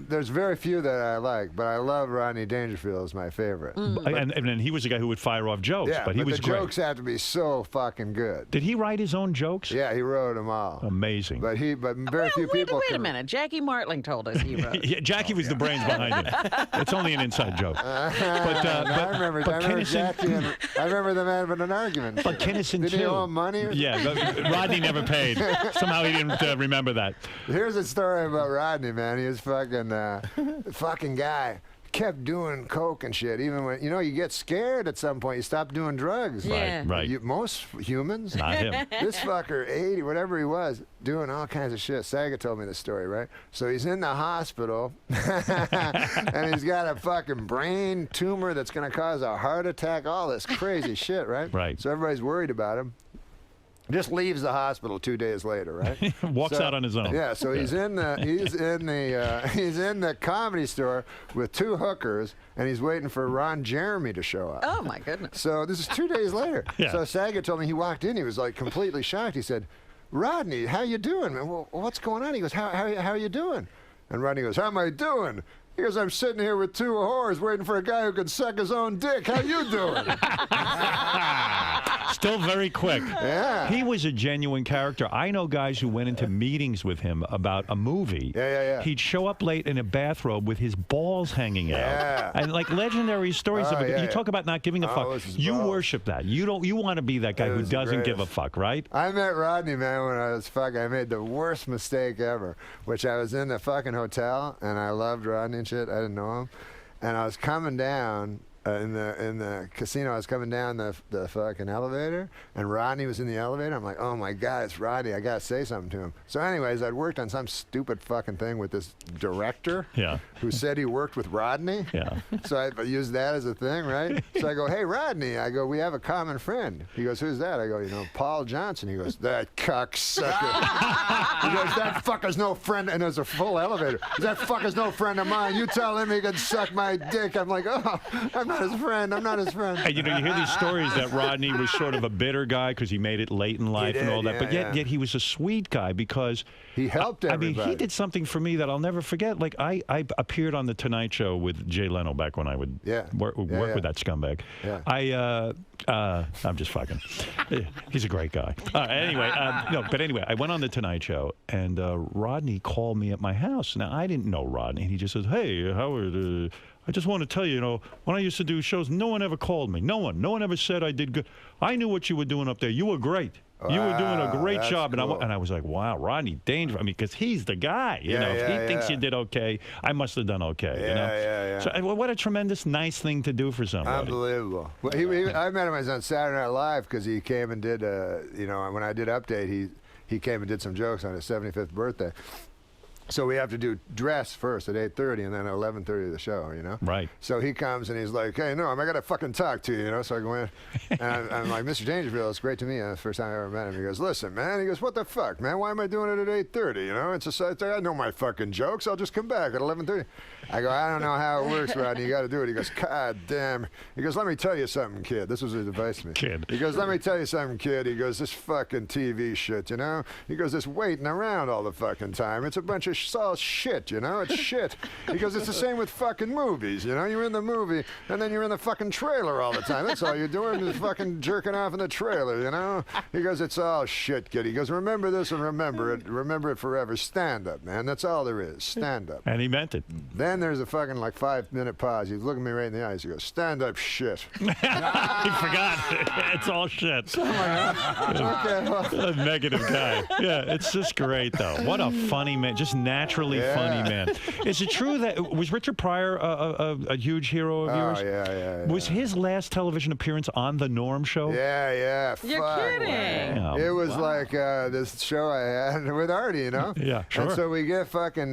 There's very few that I like, but I love Rodney Dangerfield as my favorite. And then he was a guy who would fire off jokes, Yeah, but he was the great. jokes have to be so fucking good. Did he write his own jokes? Yeah, he wrote them all. Amazing. But very few people Wait a can- minute. Jackie Martling told us he wrote. Yeah, Jackie was the brains behind it. It's only an inside joke. I remember Jackie and I remember them having an argument. But Kinnison Did too. he owe him money? Yeah, Rodney never paid. Somehow he didn't remember that. Here's a story about Rodney, man. He was fucking guy. Kept doing coke and shit. Even when you get scared at some point, you stop doing drugs. Yeah. Right. Most humans. Not him. This fucker, 80, whatever he was, doing all kinds of shit. Saga told me the story, right? So he's in the hospital, and he's got a fucking brain tumor that's going to cause a heart attack, all this crazy shit, right? Right. So everybody's worried about him. Just leaves the hospital 2 days later, right? Walks out on his own. Yeah, so he's in the comedy store with two hookers, and he's waiting for Ron Jeremy to show up. Oh my goodness. So this is 2 days later. Yeah. So Saget told me he walked in, he was like completely shocked. He said, "Rodney, how you doing, man? Well, what's going on?" He goes, how are you doing? And Rodney goes, "How am I doing?" He goes, "I'm sitting here with two whores waiting for a guy who can suck his own dick. How you doing?" Still very quick. Yeah. He was a genuine character. I know guys who went into meetings with him about a movie. Yeah. He'd show up late in a bathrobe with his balls hanging out. Yeah. And like legendary stories Oh, of it. yeah, You yeah. talk about not giving a Oh, fuck. it was his You balls. worship that. You want to be that guy It who was the doesn't give a greatest. fuck, right? I met Rodney, man, when I was I made the worst mistake ever, which I was in the fucking hotel, and I loved Rodney and shit. I didn't know him. And I was coming down in the casino. I was coming down the fucking elevator, and Rodney was in the elevator. I'm like, oh my God, it's Rodney. I gotta say something to him. So anyways, I'd worked on some stupid fucking thing with this director Yeah. who said he worked with Rodney. Yeah. So I used that as a thing, right? So I go, "Hey, Rodney," I go, "we have a common friend." He goes, "Who's that?" I go, "Paul Johnson." He goes, "That cocksucker." He goes, "That fucker's no friend." And there's a full elevator. "That fucker's no friend of mine. You tell him he can suck my dick." I'm like, "Oh, I'm not his friend. I'm not his friend." And you hear these stories that Rodney was sort of a bitter guy because he made it late in life and did, all that. yeah, But yeah. yet he was a sweet guy because He helped I mean, everybody. he did something for me that I'll never forget. Like I appeared on the Tonight Show with Jay Leno back when I would work Yeah. with that scumbag. Yeah. I'm just fucking. He's a great guy. Anyway, I went on the Tonight Show and Rodney called me at my house. Now I didn't know Rodney. He just says, "Hey, Howard, I just want to tell you, when I used to do shows, no one ever called me. No one ever said I did good. I knew what you were doing up there. You were great. You were doing a great that's job." cool. And I was like, wow, Rodney Dangerfield. I mean, because he's the guy. If he thinks you did okay, I must have done okay. Yeah. So what a tremendous, nice thing to do for somebody. Unbelievable. Well, I met him on Saturday Night Live because he came and did, when I did Update, he came and did some jokes on his 75th birthday. So we have to do dress first at 8:30 and then at 11:30 the show, Right. So he comes and he's like, "Hey, Norm, I got to fucking talk to you, So I go in and I'm like, "Mr. Dangerfield, it's great to meet you." The first time I ever met him. He goes, "Listen, man." He goes, "What the fuck, man? Why am I doing it at 8:30? I know my fucking jokes. I'll just come back at 11:30. I go, "I don't know how it works, Rodney. You got to do it." He goes, "God damn." He goes, "Let me tell you something, kid." This was his advice to me. Kid. He goes, "Let me tell you something, kid." He goes, "This fucking TV shit, He goes, "This waiting around all the fucking time. It's a bunch of all shit, It's shit." He goes, "It's the same with fucking movies, You're in the movie, and then you're in the fucking trailer all the time. That's all you're doing is fucking jerking off in the trailer, He goes, "It's all shit, kid." He goes, "Remember this and remember it. Remember it forever. Stand up, man. That's all there is. Stand up." And he meant it. Then there's a fucking 5-minute pause. He's looking me right in the eyes. He goes, "Stand up, shit." He forgot. It's all shit. Okay, well, A negative guy. Yeah, it's just great, though. What a funny man. Just naturally funny man. Is it true that was Richard Pryor a huge hero of yours? Oh, yeah. Was his last television appearance on the Norm Show? Yeah. You're kidding. Yeah. It was like this show I had with Artie, you know? Yeah, sure. And so we get fucking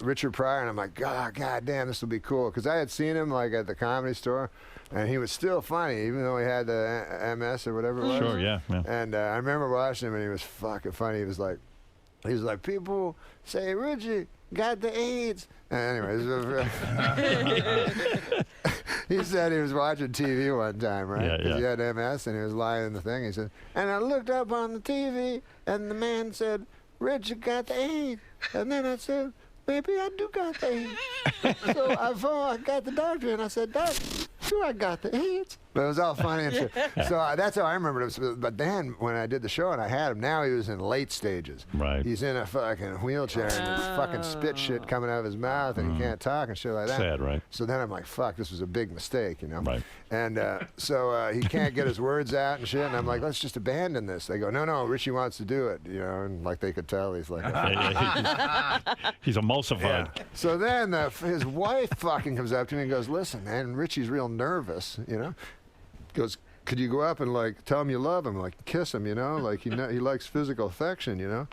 Richard Pryor, and I'm like, God damn, this will be cool. Because I had seen him like at the Comedy Store, and he was still funny, even though he had the MS or whatever it was. Sure, yeah. And I remember watching him, and he was fucking funny. He was like, people say, Richie got the AIDS. And anyways, he said he was watching TV one time, right? Because he had MS, and he was lying in the thing. He said, and I looked up on the TV, and the man said, Richie got the AIDS. And then I said, maybe I do got the AIDS. So I got the doctor, and I said, Doc, sure I got the AIDS. But it was all funny and shit. So that's how I remembered it. But then when I did the show and I had him, now he was in late stages. Right. He's in a fucking wheelchair and there's fucking spit shit coming out of his mouth and he can't talk and shit like that. Sad, right? So then I'm like, fuck, this was a big mistake, you know? Right. And so he can't get his words out and shit. And I'm like, let's just abandon this. They go, no, Richie wants to do it, you know? And like they could tell, he's like, he's emulsified. yeah. So then his wife fucking comes up to me and goes, listen, man, Richie's real nervous, you know? Goes, could you go up and like tell him you love him, like kiss him, you know, like he likes physical affew, you know?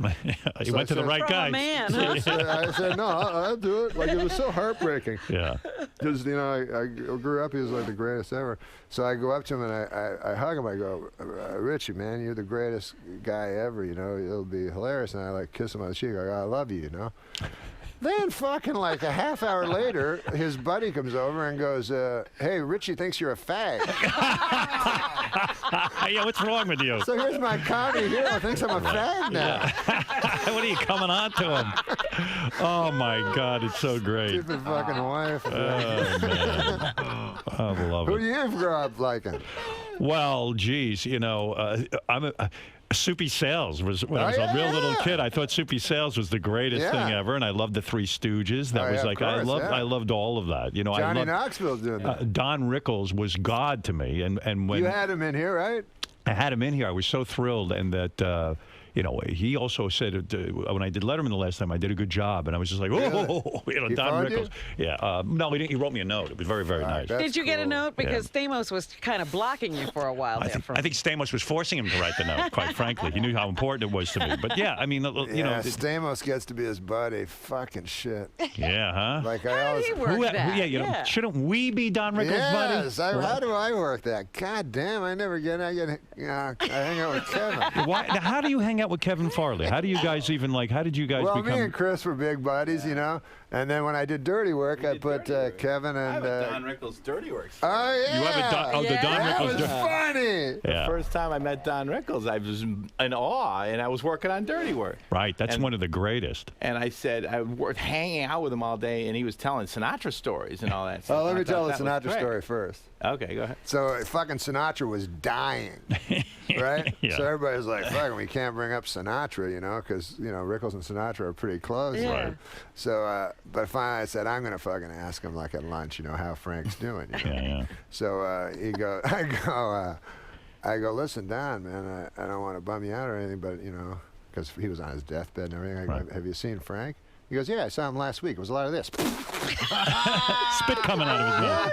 He went to the right guy. Man, huh? I said, no, I'll do it. Like it was so heartbreaking. Yeah. Because you know, I grew up, he was like the greatest ever. So I go up to him and I hug him. I go, Richie, man, you're the greatest guy ever. You know, it'll be hilarious. And I like kiss him on the cheek. I go, I love you, you know. Then fucking like a half hour later, his buddy comes over and goes, hey, Richie thinks you're a fag. Yeah, what's wrong with you? So here's my comedy hero thinks I'm a fag now. What are you coming on to him? Oh, my God, it's so great. Stupid fucking wife. Oh, man. I love Who it. do you grow up liking? Well, geez, you know, I'm a... Soupy Sales was when I was a real little kid. I thought Soupy Sales was the greatest thing ever, and I loved the Three Stooges. That was like I loved all of that. You know, Johnny Knoxville's doing that. Don Rickles was God to me, and when you had him in here, right? I had him in here, I was so thrilled, and that. You know, he also said when I did Letterman the last time, I did a good job, and I was just like, oh, you know, Don Rickles. Yeah, no, he didn't. He wrote me a note. It was very, very nice. Did you get a note? Because Stamos was kind of blocking you for a while there. I think Stamos was forcing him to write the note. Quite frankly, he knew how important it was to me. But yeah, I mean, you know, Stamos gets to be his buddy. Fucking shit. Yeah, huh? Like I always. Know, shouldn't we be Don Rickles' buddy? Yes. How do I work that? God damn, I hang out with Kevin. Now, how do you hang out with Kevin Farley? How do you guys even how did you guys become? Well, me and Chris were big buddies, you know. And then when I did Dirty Work, I put Kevin and. I have a Don Rickles Dirty Work. Oh yeah. You have the Don that Rickles. was funny. The first time I met Don Rickles, I was in awe, and I was working on Dirty Work. Right, that's one of the greatest. And I said I was hanging out with him all day, and he was telling Sinatra stories and all that stuff. Oh, let me tell the Sinatra story first. Okay, go ahead. So fucking Sinatra was dying, right? Yeah. So everybody's like, fucking, we can't bring up Sinatra, you know, because, you know, Rickles and Sinatra are pretty close. Yeah. Right? So, but finally I said, I'm going to fucking ask him, like at lunch, you know, how Frank's doing. You know? Yeah. So I go, listen, Don, man, I don't want to bum you out or anything, but, you know, because he was on his deathbed and everything. I go, have you seen Frank? He goes, yeah, I saw him last week. It was a lot of this. Spit coming out of his mouth.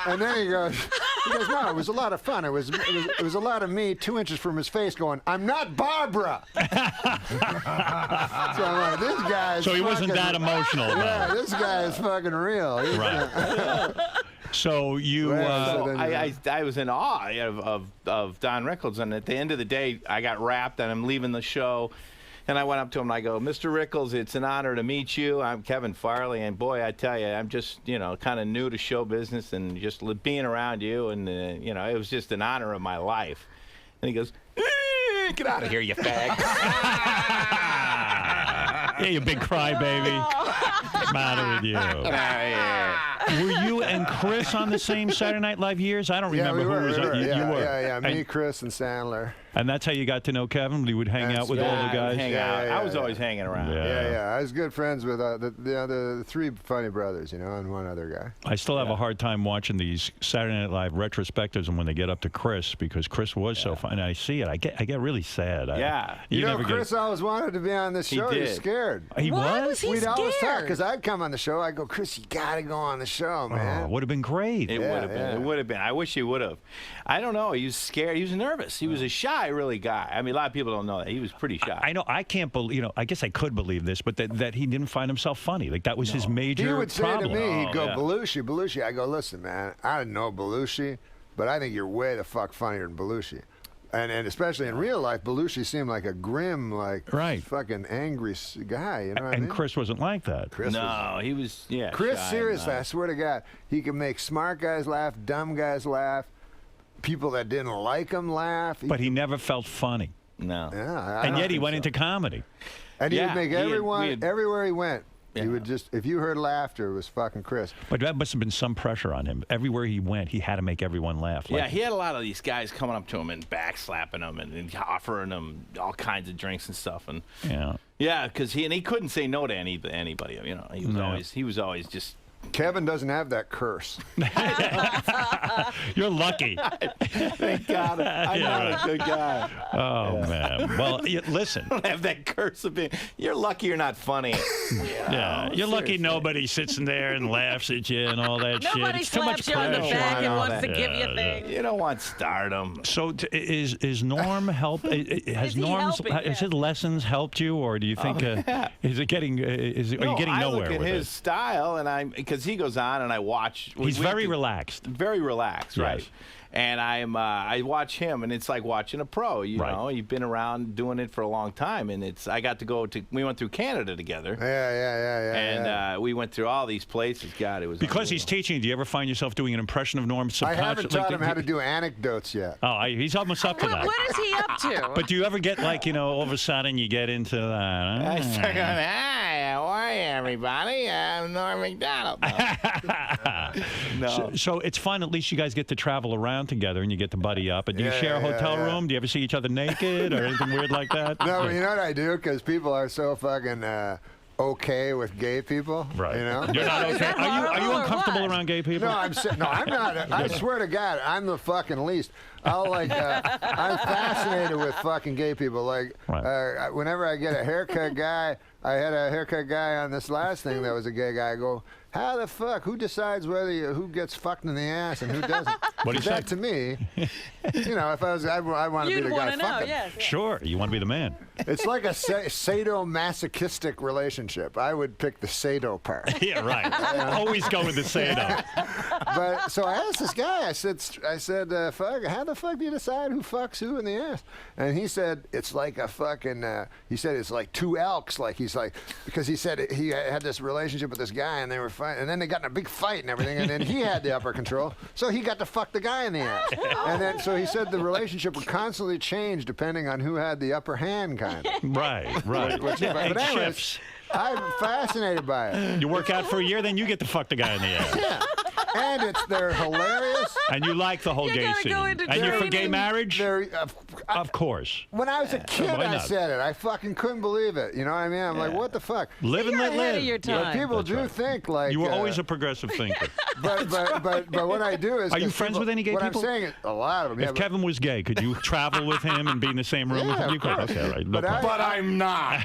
And then he goes, no, it was a lot of fun. It was a lot of me 2 inches from his face going, I'm not Barbara. So I'm like, this guy is So he wasn't that emotional about Yeah, it. this guy is fucking real. Right. So you... I was in awe of Don Rickles, and at the end of the day, I got wrapped, and I'm leaving the show. And I went up to him and I go, Mr. Rickles, it's an honor to meet you. I'm Kevin Farley, and boy, I tell you, I'm just, you know, kind of new to show business and just being around you, and you know, it was just an honor of my life. And he goes, get out of here, you fag. Yeah, you big crybaby. What's the matter with you? Were you and Chris on the same Saturday Night Live years? I don't remember we were, who was on. You were. Yeah. Me, Chris, and Sandler. And that's how you got to know Kevin? You would hang out with all the guys? I was always hanging around. Yeah. I was good friends with the three funny brothers, and one other guy. I still have a hard time watching these Saturday Night Live retrospectives and when they get up to Chris, because Chris was so funny. I see it. I get really sad. Chris always wanted to be on this show. He was scared. He Why was he We'd scared? always talk, because I'd come on the show. I'd go, Chris, you got to go on the show, man. Oh, would have been great. It would have been. It would have been. I wish he would have. I don't know. He was scared. He was nervous. He was a shy, really guy. I mean, a lot of people don't know that. He was pretty shy. I know. I can't believe, I guess I could believe this, but that he didn't find himself funny. Like, that was his major problem. He would say to me, he'd go, Belushi. I go, listen, man, I didn't know Belushi, but I think you're way the fuck funnier than Belushi. And especially in real life, Belushi seemed like a grim, fucking angry guy. You know what I mean? Chris wasn't like that. He was, Chris, shy, seriously, I swear to God, he could make smart guys laugh, dumb guys laugh, people that didn't like him laugh. But he never felt funny. No. Yeah, and yet he went into comedy. And he would make everyone, everywhere he went, he would just, if you heard laughter, it was fucking Chris. But that must have been some pressure on him. Everywhere he went, he had to make everyone laugh. Yeah, he had a lot of these guys coming up to him and backslapping him and offering him all kinds of drinks and stuff. And because he couldn't say no to anybody. He was always just. Kevin doesn't have that curse. You're lucky. Thank God. I'm not a good guy. Oh, man. Well, listen. I don't have that curse of being. You're lucky you're not funny. You're lucky nobody sits in there and laughs at you and all that shit. Nobody It's too much slaps you on the pressure. back and wants to give you things. You don't want stardom. So is Norm has his lessons helped you, or do you think is it getting are you getting nowhere I look at with his style, and because he goes on and I watch. He's very relaxed. Very relaxed, right? And I watch him, and it's like watching a pro. You know, you've been around doing it for a long time, and I got to go to. We went through Canada together. And we went through all these places. God, it was because he's teaching. Do you ever find yourself doing an impression of Norm I haven't taught him how to do anecdotes yet. Oh, he's almost up to that. What is he up to? But do you ever get all of a sudden you get into that? I start going, hi, how are you, everybody? I'm Norm Macdonald. No. So it's fun. At least you guys get to travel around together and you get to buddy up. And do you share a hotel room? Do you ever see each other naked or anything weird like that? No, you know what I do? Because people are so fucking okay with gay people. Right. You know? You're not okay. Are you uncomfortable around gay people? No, I'm not. I swear to God, I'm the fucking least. I'm fascinated with fucking gay people. Like, whenever I get a haircut guy, I had a haircut guy on this last thing that was a gay guy. I go, how the fuck? Who decides who gets fucked in the ass and who doesn't? What do you say? To me, if I was, I want to be the guy fucking. Yes. Sure, you want to be the man. It's like a sadomasochistic relationship. I would pick the sado part. Yeah, right. Always go with the sado. But so I asked this guy. I said, fuck. How the fuck do you decide who fucks who in the ass? And he said it's like a fucking. He said it's like two elks. Like because he said he had this relationship with this guy and they were fighting, and then they got in a big fight and everything, and then he had the upper control, so he got to fuck the guy in the ass. And then so he said the relationship would constantly change depending on who had the upper hand, kind of. Right. But anyways, I'm fascinated by it. You work out for a year, then you get to fuck the guy in the ass. Yeah. And they're hilarious. And you like the whole gay scene. And you're for gay marriage? Of course. When I was a kid, I said it. I fucking couldn't believe it. You know what I mean? I'm like, what the fuck? Live and let live. Your time. But people think like... You were always a progressive thinker. But what I do is... Are you friends with any gay people? What I'm saying is, a lot of them. If Kevin was gay, could you travel with him and be in the same room with him? You could. Okay, right. No problem. But I'm not.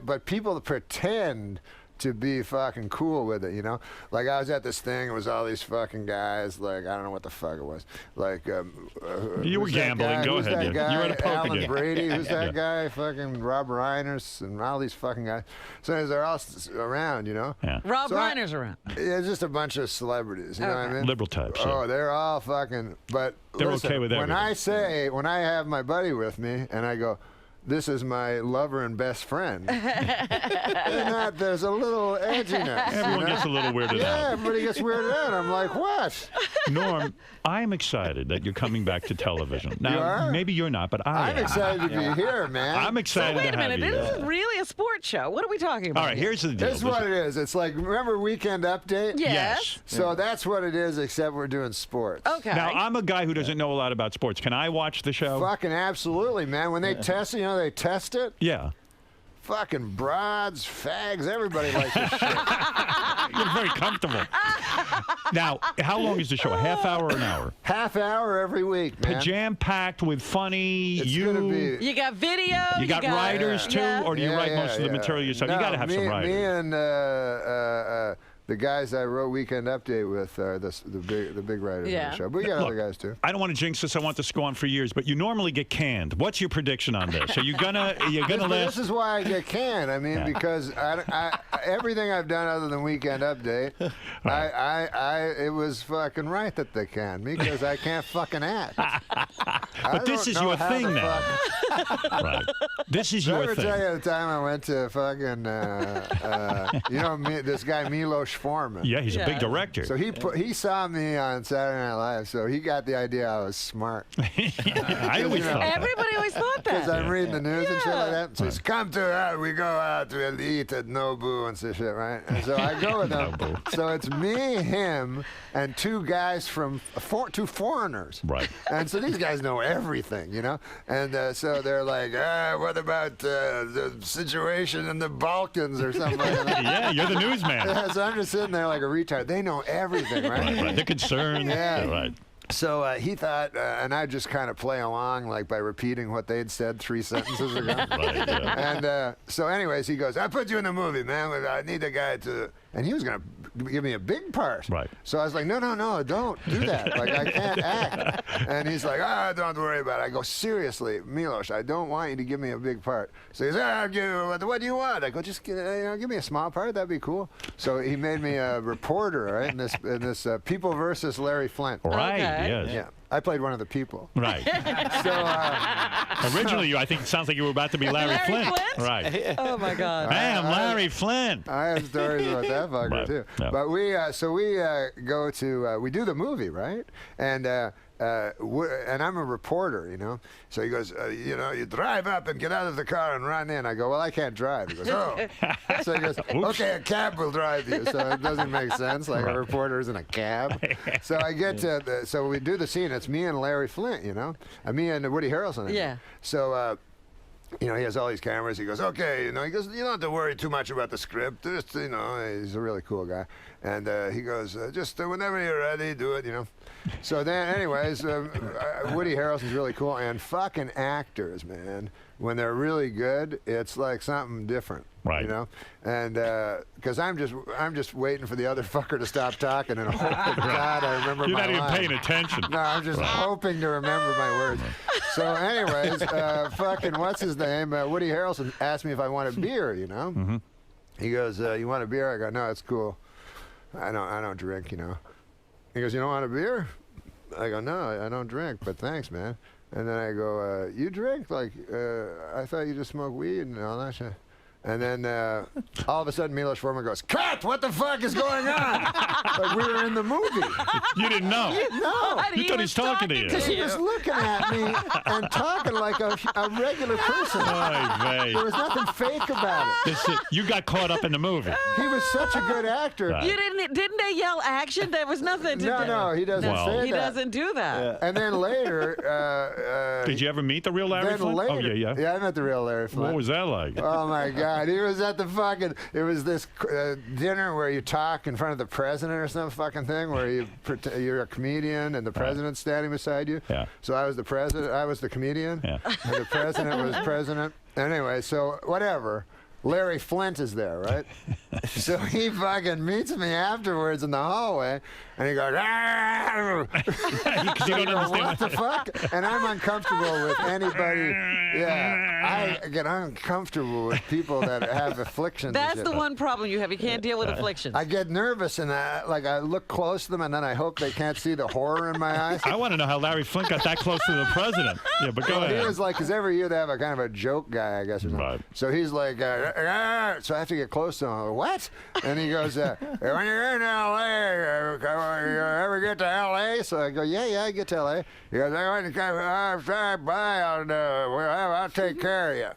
But people pretend to be fucking cool with it, Like I was at this thing, it was all these fucking guys, like I don't know what the fuck it was. Like you were gambling. Go ahead. You were at a poker Alan game. Brady, who's that guy? Fucking Rob Reiners and all these fucking guys. So they're all around, Yeah. Rob Reiner's around. Yeah, just a bunch of celebrities. You know what I mean? Liberal types. Oh, they're all fucking. But they're listen, okay with everything. When I have my buddy with me and I go, this is my lover and best friend. There's a little edginess. Everyone gets a little weirded out. Yeah, everybody gets weirded out. I'm like, what? Norm, I'm excited that you're coming back to television. Now, You are? maybe you're not, but I am. I'm excited to be here, man. I'm excited Wait a to have minute, you. this isn't really a sports show. What are we talking about? All right, here's the deal. This is what it is. It's like, remember Weekend Update? Yes. So that's what it is, except we're doing sports. Okay. Now, I'm a guy who doesn't know a lot about sports. Can I watch the show? Fucking absolutely, man. When they test it, they test it. Yeah. Fucking broads, fags, everybody likes this shit. You're very comfortable. Now, how long is the show? A half hour or an hour? Half hour every week, man. Jam-packed with funny, It's gonna be. You got video. You got writers, too? Yeah. Or do you write most of the material yourself? No, You got to have some writers. Me and the guys I wrote Weekend Update with are the big writers on the show. But we got other guys, too. I don't want to jinx this. I want this to go on for years, but you normally get canned. What's your prediction on this? Are you gonna last? This is why I get canned. I mean, because I everything I've done other than Weekend Update, it was fucking right that they canned me because I can't fucking act. But this is your thing now. Right. This is your thing. Did I ever tell you the time I went to fucking, this guy Milos Forman? Yeah, he's a big director. So he saw me on Saturday Night Live, so he got the idea I was smart. I always thought that. Everybody always thought that. Because I'm reading the news and shit like that. So he's come to, we go out to eat at Nobu and shit, right? And so I go with him. So it's me, him, and two guys from, two foreigners. Right. And so these guys know everything, And so they're like, what about the situation in the Balkans or something like that? Yeah, you're the newsman. Yeah, so I'm just sitting there like a retard. They know everything, right? Right. They're concerned. Yeah. Right. So he thought, and I just kind of play along like by repeating what they'd said 3 sentences ago. Right, yeah. And so anyways, he goes, I put you in the movie, man. I need a guy to... And he was going to give me a big part. Right. So I was like, no, don't do that. Like, I can't act. And he's like, don't worry about it. I go, seriously, Milos, I don't want you to give me a big part. So he says, what do you want? I go, just give me a small part. That'd be cool. So he made me a reporter, right, in this People versus Larry Flint. Right, Okay. yes. Yeah. I played one of the people. Right. So Originally, I think it sounds like you were about to be Larry Flint. Right. Oh my God. Bam, Larry Flint. I have stories about that fucker Right. too. Yeah. But we go to we do the movie, right? And I'm a reporter, So he goes, you drive up and get out of the car and run in. I go, well, I can't drive. He goes, oh. So he goes, okay, a cab will drive you. So it doesn't make sense. Like a reporter's in a cab. So I get to, so we do the scene. It's me and Larry Flint, and me and Woody Harrelson. Yeah. So, he has all these cameras. He goes, okay, he goes, you don't have to worry too much about the script. Just, he's a really cool guy. And he goes, just whenever you're ready, do it, So then, anyways, Woody Harrelson's really cool. And fucking actors, man, when they're really good, it's like something different. Right. And because I'm just waiting for the other fucker to stop talking and hope to God I remember You're my not even line. paying attention. No, I'm just hoping to remember my words. So anyways, fucking what's his name? Woody Harrelson asked me if I want a beer, Mm-hmm. He goes, you want a beer? I go, no, it's cool. I don't drink, He goes, you don't want a beer? I go, no, I don't drink, but thanks, man. And then I go, you drink? Like, I thought you just smoke weed and all that shit. And then all of a sudden, Milos Forman goes, cut! What the fuck is going on? Like we were in the movie. You didn't know. No. You thought he was talking to you. Because he was looking at me and talking like a regular person. Oy There was nothing fake about it. You got caught up in the movie. He was such a good actor. Right. You didn't they yell action? There was nothing to do. No, he doesn't say He that. doesn't do that. And then later... Did you ever meet the real Larry then Flint? later, Oh, yeah. Yeah, I met the real Larry Flint. What was that like? Oh my God! He was at the fucking. It was this dinner where you talk in front of the president or some fucking thing where you're a comedian and the president's standing beside you. Yeah. So I was the president. I was the comedian. Yeah. And the president was president. Anyway, so whatever. Larry Flint is there, right? So he fucking meets me afterwards in the hallway, and he goes, Because you don't understand. what the fuck? And I'm uncomfortable with anybody. Yeah, I get uncomfortable with people that have afflictions. That's the one problem you have. You can't deal with afflictions. I get nervous, and I look close to them, and then I hope they can't see the horror in my eyes. I want to know how Larry Flint got that close to the president. Yeah, but go ahead. He was like, because every year they have a kind of a joke guy, I guess. Or something. Right. So he's like, so I have to get close to him. What? And he goes, when you're in L.A., you ever get to L.A.? So I go, yeah, I get to L.A. He goes, I'll take care of you.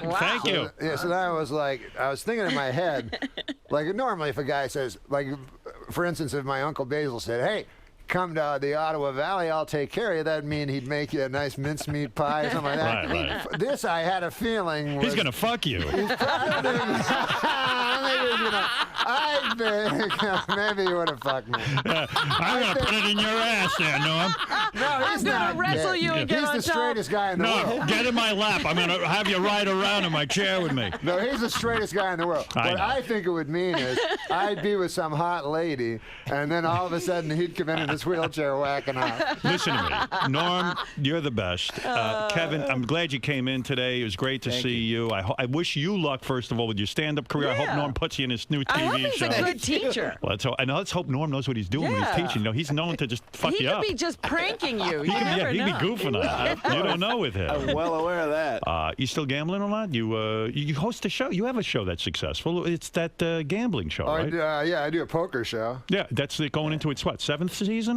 Wow. Thank you. Yeah, so then I was thinking in my head, like normally if a guy says, like, for instance, if my Uncle Basil said, hey, come to the Ottawa Valley, I'll take care of you, that'd mean he'd make you a nice mincemeat pie or something like that. Right. This, I had a feeling was... He's going to fuck you. I think maybe he would have fucked me. I'm going to put it in your ass there, Norm. No, he's I'm going to wrestle you and get He's on the top. straightest guy in the world. No, get in my lap. I'm going to have you ride around in my chair with me. No, he's the straightest guy in the world. I What know. I think it would mean is I'd be with some hot lady, and then all of a sudden he'd come in his wheelchair whacking off. Listen to me. Norm, you're the best. Kevin, I'm glad you came in today. It was great to see you. I wish you luck, first of all, with your stand-up career. I hope Yeah. Norm puts you in his new I hope TV he's show. a good teacher. Let's hope Norm knows what he's doing when he's Yeah. teaching. You know, he's known to just fuck He you could up. be just pranking you. He You could never be, he'd be know. goofing on you. You don't know with him. I'm well aware of that. You still gambling a lot? You host a show. You have a show that's successful. It's that gambling show, right? Yeah, I do a poker show. Yeah, that's going into its what, 7th season?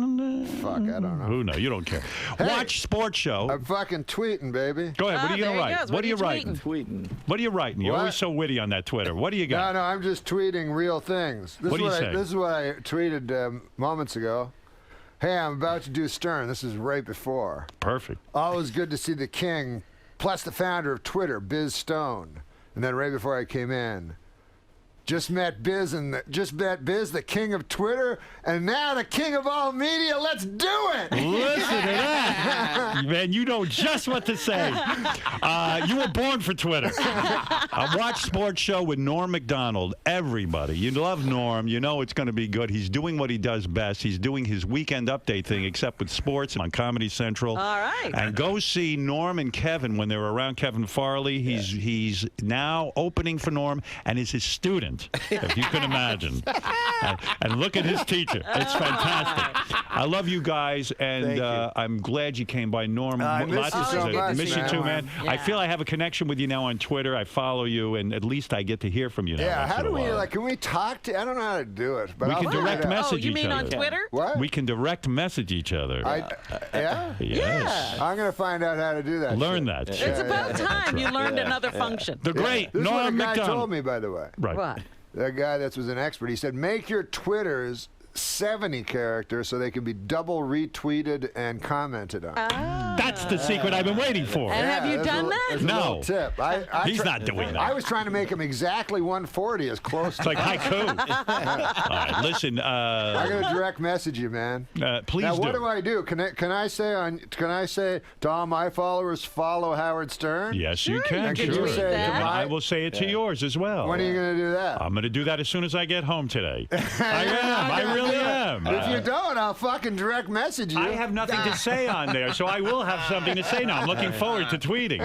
Fuck, I don't know. Who knows? You don't care. Watch sports show. I'm fucking tweeting, baby. Go ahead. What are you there gonna he write? goes. What are you writing? Tweeting. What are you writing? You're What? always so witty on that Twitter. What do you got? No, I'm just tweeting real things. What do you say? This is what I tweeted moments ago. Hey, I'm about to do Stern. This is right before. Perfect. Always good to see the king, plus the founder of Twitter, Biz Stone. And then right before I came in, just met Biz, the king of Twitter, and now the king of all media. Let's do it! Listen to that. Man, you know just what to say. You were born for Twitter. Watch sports show with Norm Macdonald. Everybody. You love Norm. You know it's going to be good. He's doing what he does best. He's doing his weekend update thing, except with sports on Comedy Central. All right. And go see Norm and Kevin when they were around Kevin Farley. He's now opening for Norm and is his student, if you can imagine. And look at his teacher. It's fantastic. I love you guys, and Thank you. I'm glad you came by, Norm. I miss Lots you of so things. much, Miss you man. too, man. Yeah. I feel I have a connection with you now on Twitter. I follow you, and at least I get to hear from you now. Yeah, once how in a do we, while. can we talk to, I don't know how to do it, but We I'll can figure direct it out. message Oh, you each mean on other. Twitter? What? We can direct message each other. Yeah? Yes. I'm going to find out how to do that. Learn shit. that shit. It's about yeah. time you learned another function. The great This is what Norm a guy Macdonald. told me, by the way. Right. What? The guy that was an expert, he said, make your Twitters 70 characters so they can be double retweeted and commented on. That's the secret I've been waiting for. And have you there's done a, that? there's a No. little tip. He's not doing that. I was trying to make him exactly 140 as close It's to like haiku. All right, listen. I'm going to direct message you, man. Please Now, what do. do I do? Can I say to all my followers, follow Howard Stern? Yes, you Sure, can. you can Sure. tweet that. And I will say it to yours as well. When are you going to do that? I'm going to do that as soon as I get home today. I am. I really am. If you don't, I'll fucking direct message you. I have nothing to say on there, so I will have something to say now. I'm looking forward to tweeting.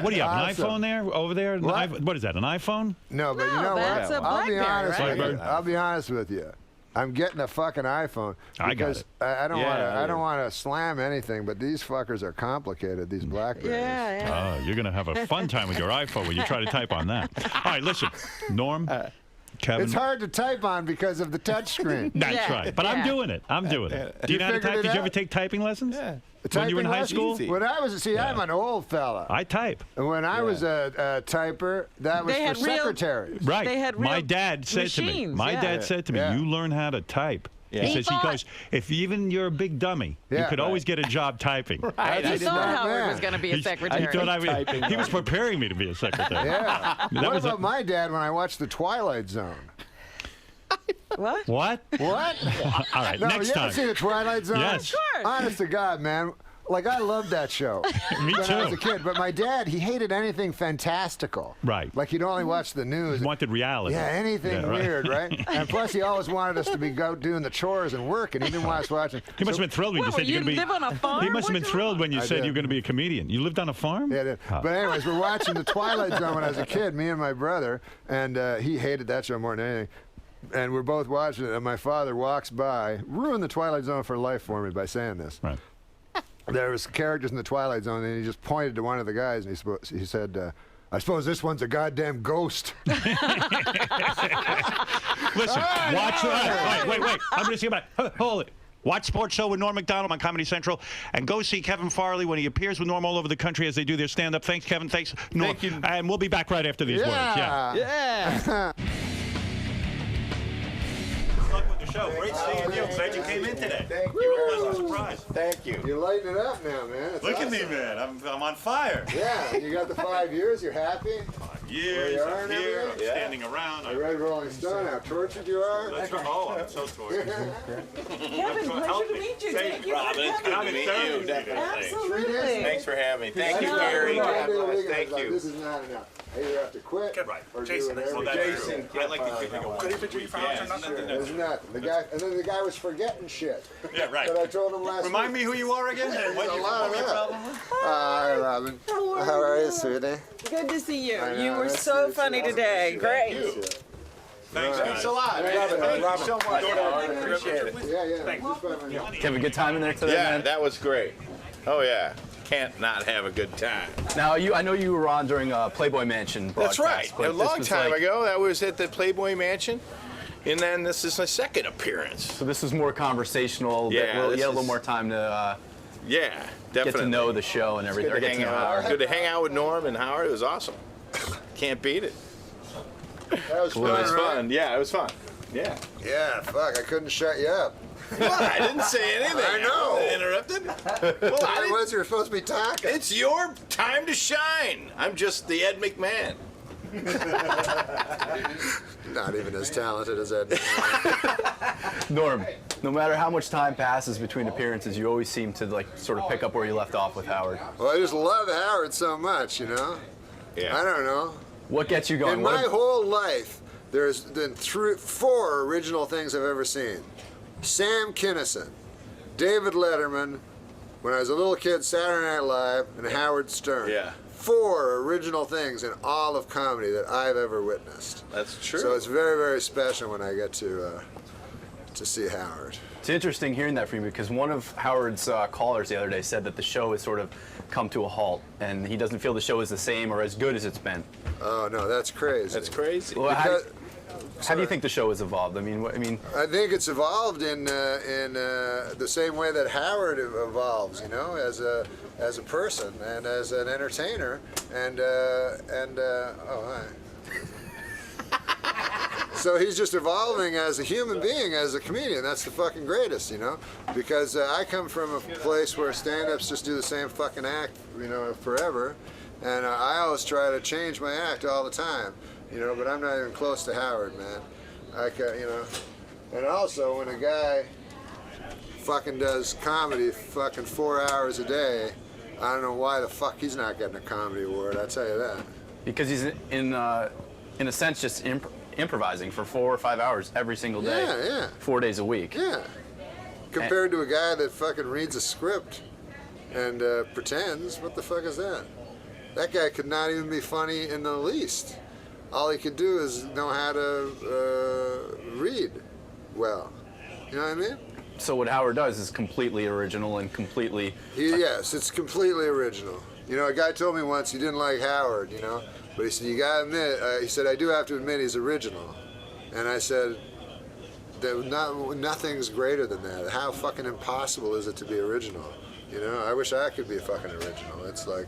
What do you have, an Awesome. iPhone there, over there? An What? What is that, an iPhone? No, but you No, know that's what? a I'll be BlackBerry, honest right? with you. I'll be honest with you. I'm getting a fucking iPhone I got because it. I don't Yeah, want to. yeah. I don't want to slam anything, but these fuckers are complicated. These Blackberries. Yeah, yeah. You're going to have a fun time with your iPhone when you try to type on that. All right, listen. Norm, Kevin. It's hard to type on because of the touch screen. That's Yeah, right. But I'm yeah. doper it. I'm doing it. Do you know how to figured type? it Did you ever out? take typing lessons? Yeah. When you were in Typing high lessons? school? Easy. When I was, I'm an old fella. I type. And when I was a typer, that was They for had real- secretaries. Right. They had My real dad said to me. machines, My yeah. dad said to me, Yeah. "You learn how to type." Yeah. He He says he thought- goes, "If even you're a big dummy, you Yeah. could always get a job typing." I He did thought not. Howard man. was going to be a He secretary. thought I Typing was. He was preparing me to be a secretary. Yeah. That What was about my dad when I watched The Twilight Zone? What? What? What? All right, No, next you time. ever see The Twilight Zone? Yes. Of course. Honest to God, man. like I loved that show. Me when too. I was a kid. But my dad, he hated anything fantastical. Right. Like he'd only watch the news. He wanted reality. Yeah, anything weird, right? And plus, he always wanted us to be out doing the chores and working. He didn't want us watching. He must have been thrilled when you said you're going to be. live on a farm? He must have been What's thrilled when you I said did. you were going to be a comedian. You lived on a farm? Yeah, I did. Oh. But anyways, we're watching The Twilight Zone when I was a kid, me and my brother, and he hated that show more than anything. And we're both watching it, and my father walks by, ruined The Twilight Zone for life for me by saying this. Right. There was characters in The Twilight Zone, and he just pointed to one of the guys, and he said, I suppose this one's a goddamn ghost. Listen, watch. Wait. I'm going to see about. Hold it. Watch Sports Show with Norm Macdonald on Comedy Central, and go see Kevin Farley when he appears with Norm all over the country as they do their stand-up. Thanks, Kevin. Thanks, Norm. Thank you. And we'll be back right after these words. Yeah. Yeah. Good luck with the show. Great seeing you. Glad you came in today. Thank You're you. a pleasant surprise. Thank you. You're lighting it up now, man. It's Look at awesome. me, man. I'm on fire. Yeah, you got the 5 years. You're happy. Years, you are I'm and here, I'm everything? standing around. I read Rolling Stone how tortured you are. I'm so tortured. Kevin, pleasure to meet you. Thank you for Robin, it's good to coming. meet you. Definitely. Absolutely. Thanks for having me. Thank you, I Gary. know, God bless. like, Thank you. This is not enough. I either have to quit or Jason, do whatever. Jason, I like to think of Could he picture you for hours or nothing? There's nothing. The guy, and then the guy was forgetting shit. Yeah, right. That I told him last Remind week. me who you are again? And what There's a you, lot what of your that. problem was? Hi, Robin. How are you, sweetie? Good to see you. I know, You were that's so good. funny today. Great. Thanks, Thanks a lot. Hey, man. Robin, Thank Robin. you so much. Howard. Appreciate it. Yeah. Just by my- Did you have a good time in there today, Yeah, man? that was great. Oh yeah, can't not have a good time. Now, I know you were on during Playboy Mansion broadcast. That's right. but A this long was time like- ago, that was at the Playboy Mansion, and then this is my second appearance. So this was more conversational. Yeah, You had a this little is- more time to Yeah, definitely. get to know the show and everything. Good or to get hang to know out. Howard. Good to hang out with Norm and Howard. It was awesome. Can't beat it. That was It was fun, right? fun. Yeah, it was fun. Yeah. Yeah, fuck, I couldn't shut you up. Well, I didn't say anything. I know. wasn't interrupted. Well, I It didn't, was, you were supposed to be talking. it's your time to shine. I'm just the Ed McMahon. Not even as talented as Ed. Norm, no matter how much time passes between appearances, you always seem to like sort of pick up where you left off with Howard. Well, I just love Howard so much, you know? Yeah. I don't know. What gets you going? In What my ab- whole life, there's been four original things I've ever seen. Sam Kinison, David Letterman, when I was a little kid, Saturday Night Live, and Howard Stern. Yeah. 4 original things in all of comedy that I've ever witnessed. That's true. So it's very, very special when I get to see Howard. It's interesting hearing that from you because one of Howard's callers the other day said that the show has sort of come to a halt and he doesn't feel the show is the same or as good as it's been. Oh no, that's crazy. That's crazy. Well, Because- how do you think the show has evolved? I mean, I think it's evolved in the same way that Howard evolves, you know, as a person and as an entertainer, and oh hi. So he's just evolving as a human being, as a comedian. That's the fucking greatest, you know, because I come from a place where stand-ups just do the same fucking act, you know, forever, and I always try to change my act all the time. You know, but I'm not even close to Howard, man. You know, and also when a guy fucking does comedy fucking 4 hours a day, I don't know why the fuck he's not getting a comedy award. I tell you that. because he's in a sense just improvising for 4 or 5 hours every single day, Yeah. 4 days a week. Yeah. Compared to a guy that fucking reads a script and pretends, what the fuck is that? That guy could not even be funny in the least. All he could do is know how to read well. You know what I mean? So what Howard does is completely original and completely. Yes, it's completely original. You know, a guy told me once he didn't like Howard, you know, but he said, you gotta admit, he said, I do have to admit he's original. And I said, nothing's greater than that. How fucking impossible is it to be original? You know, I wish I could be fucking original. It's like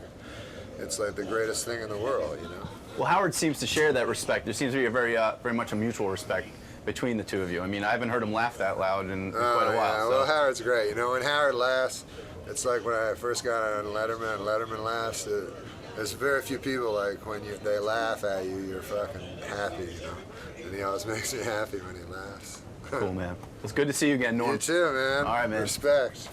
the greatest thing in the world, you know? Well, Howard seems to share that respect. There seems to be a very much a mutual respect between the two of you. I mean, I haven't heard him laugh that loud in quite a while. Yeah. So. Well, Howard's great. You know, when Howard laughs, it's like when I first got on Letterman, and Letterman laughs. There's very few people like when they laugh at you, you're fucking happy, you know? And he always makes me happy when he laughs. Cool, man. It's good to see you again, Norm. You too, man. All right, man. Respect.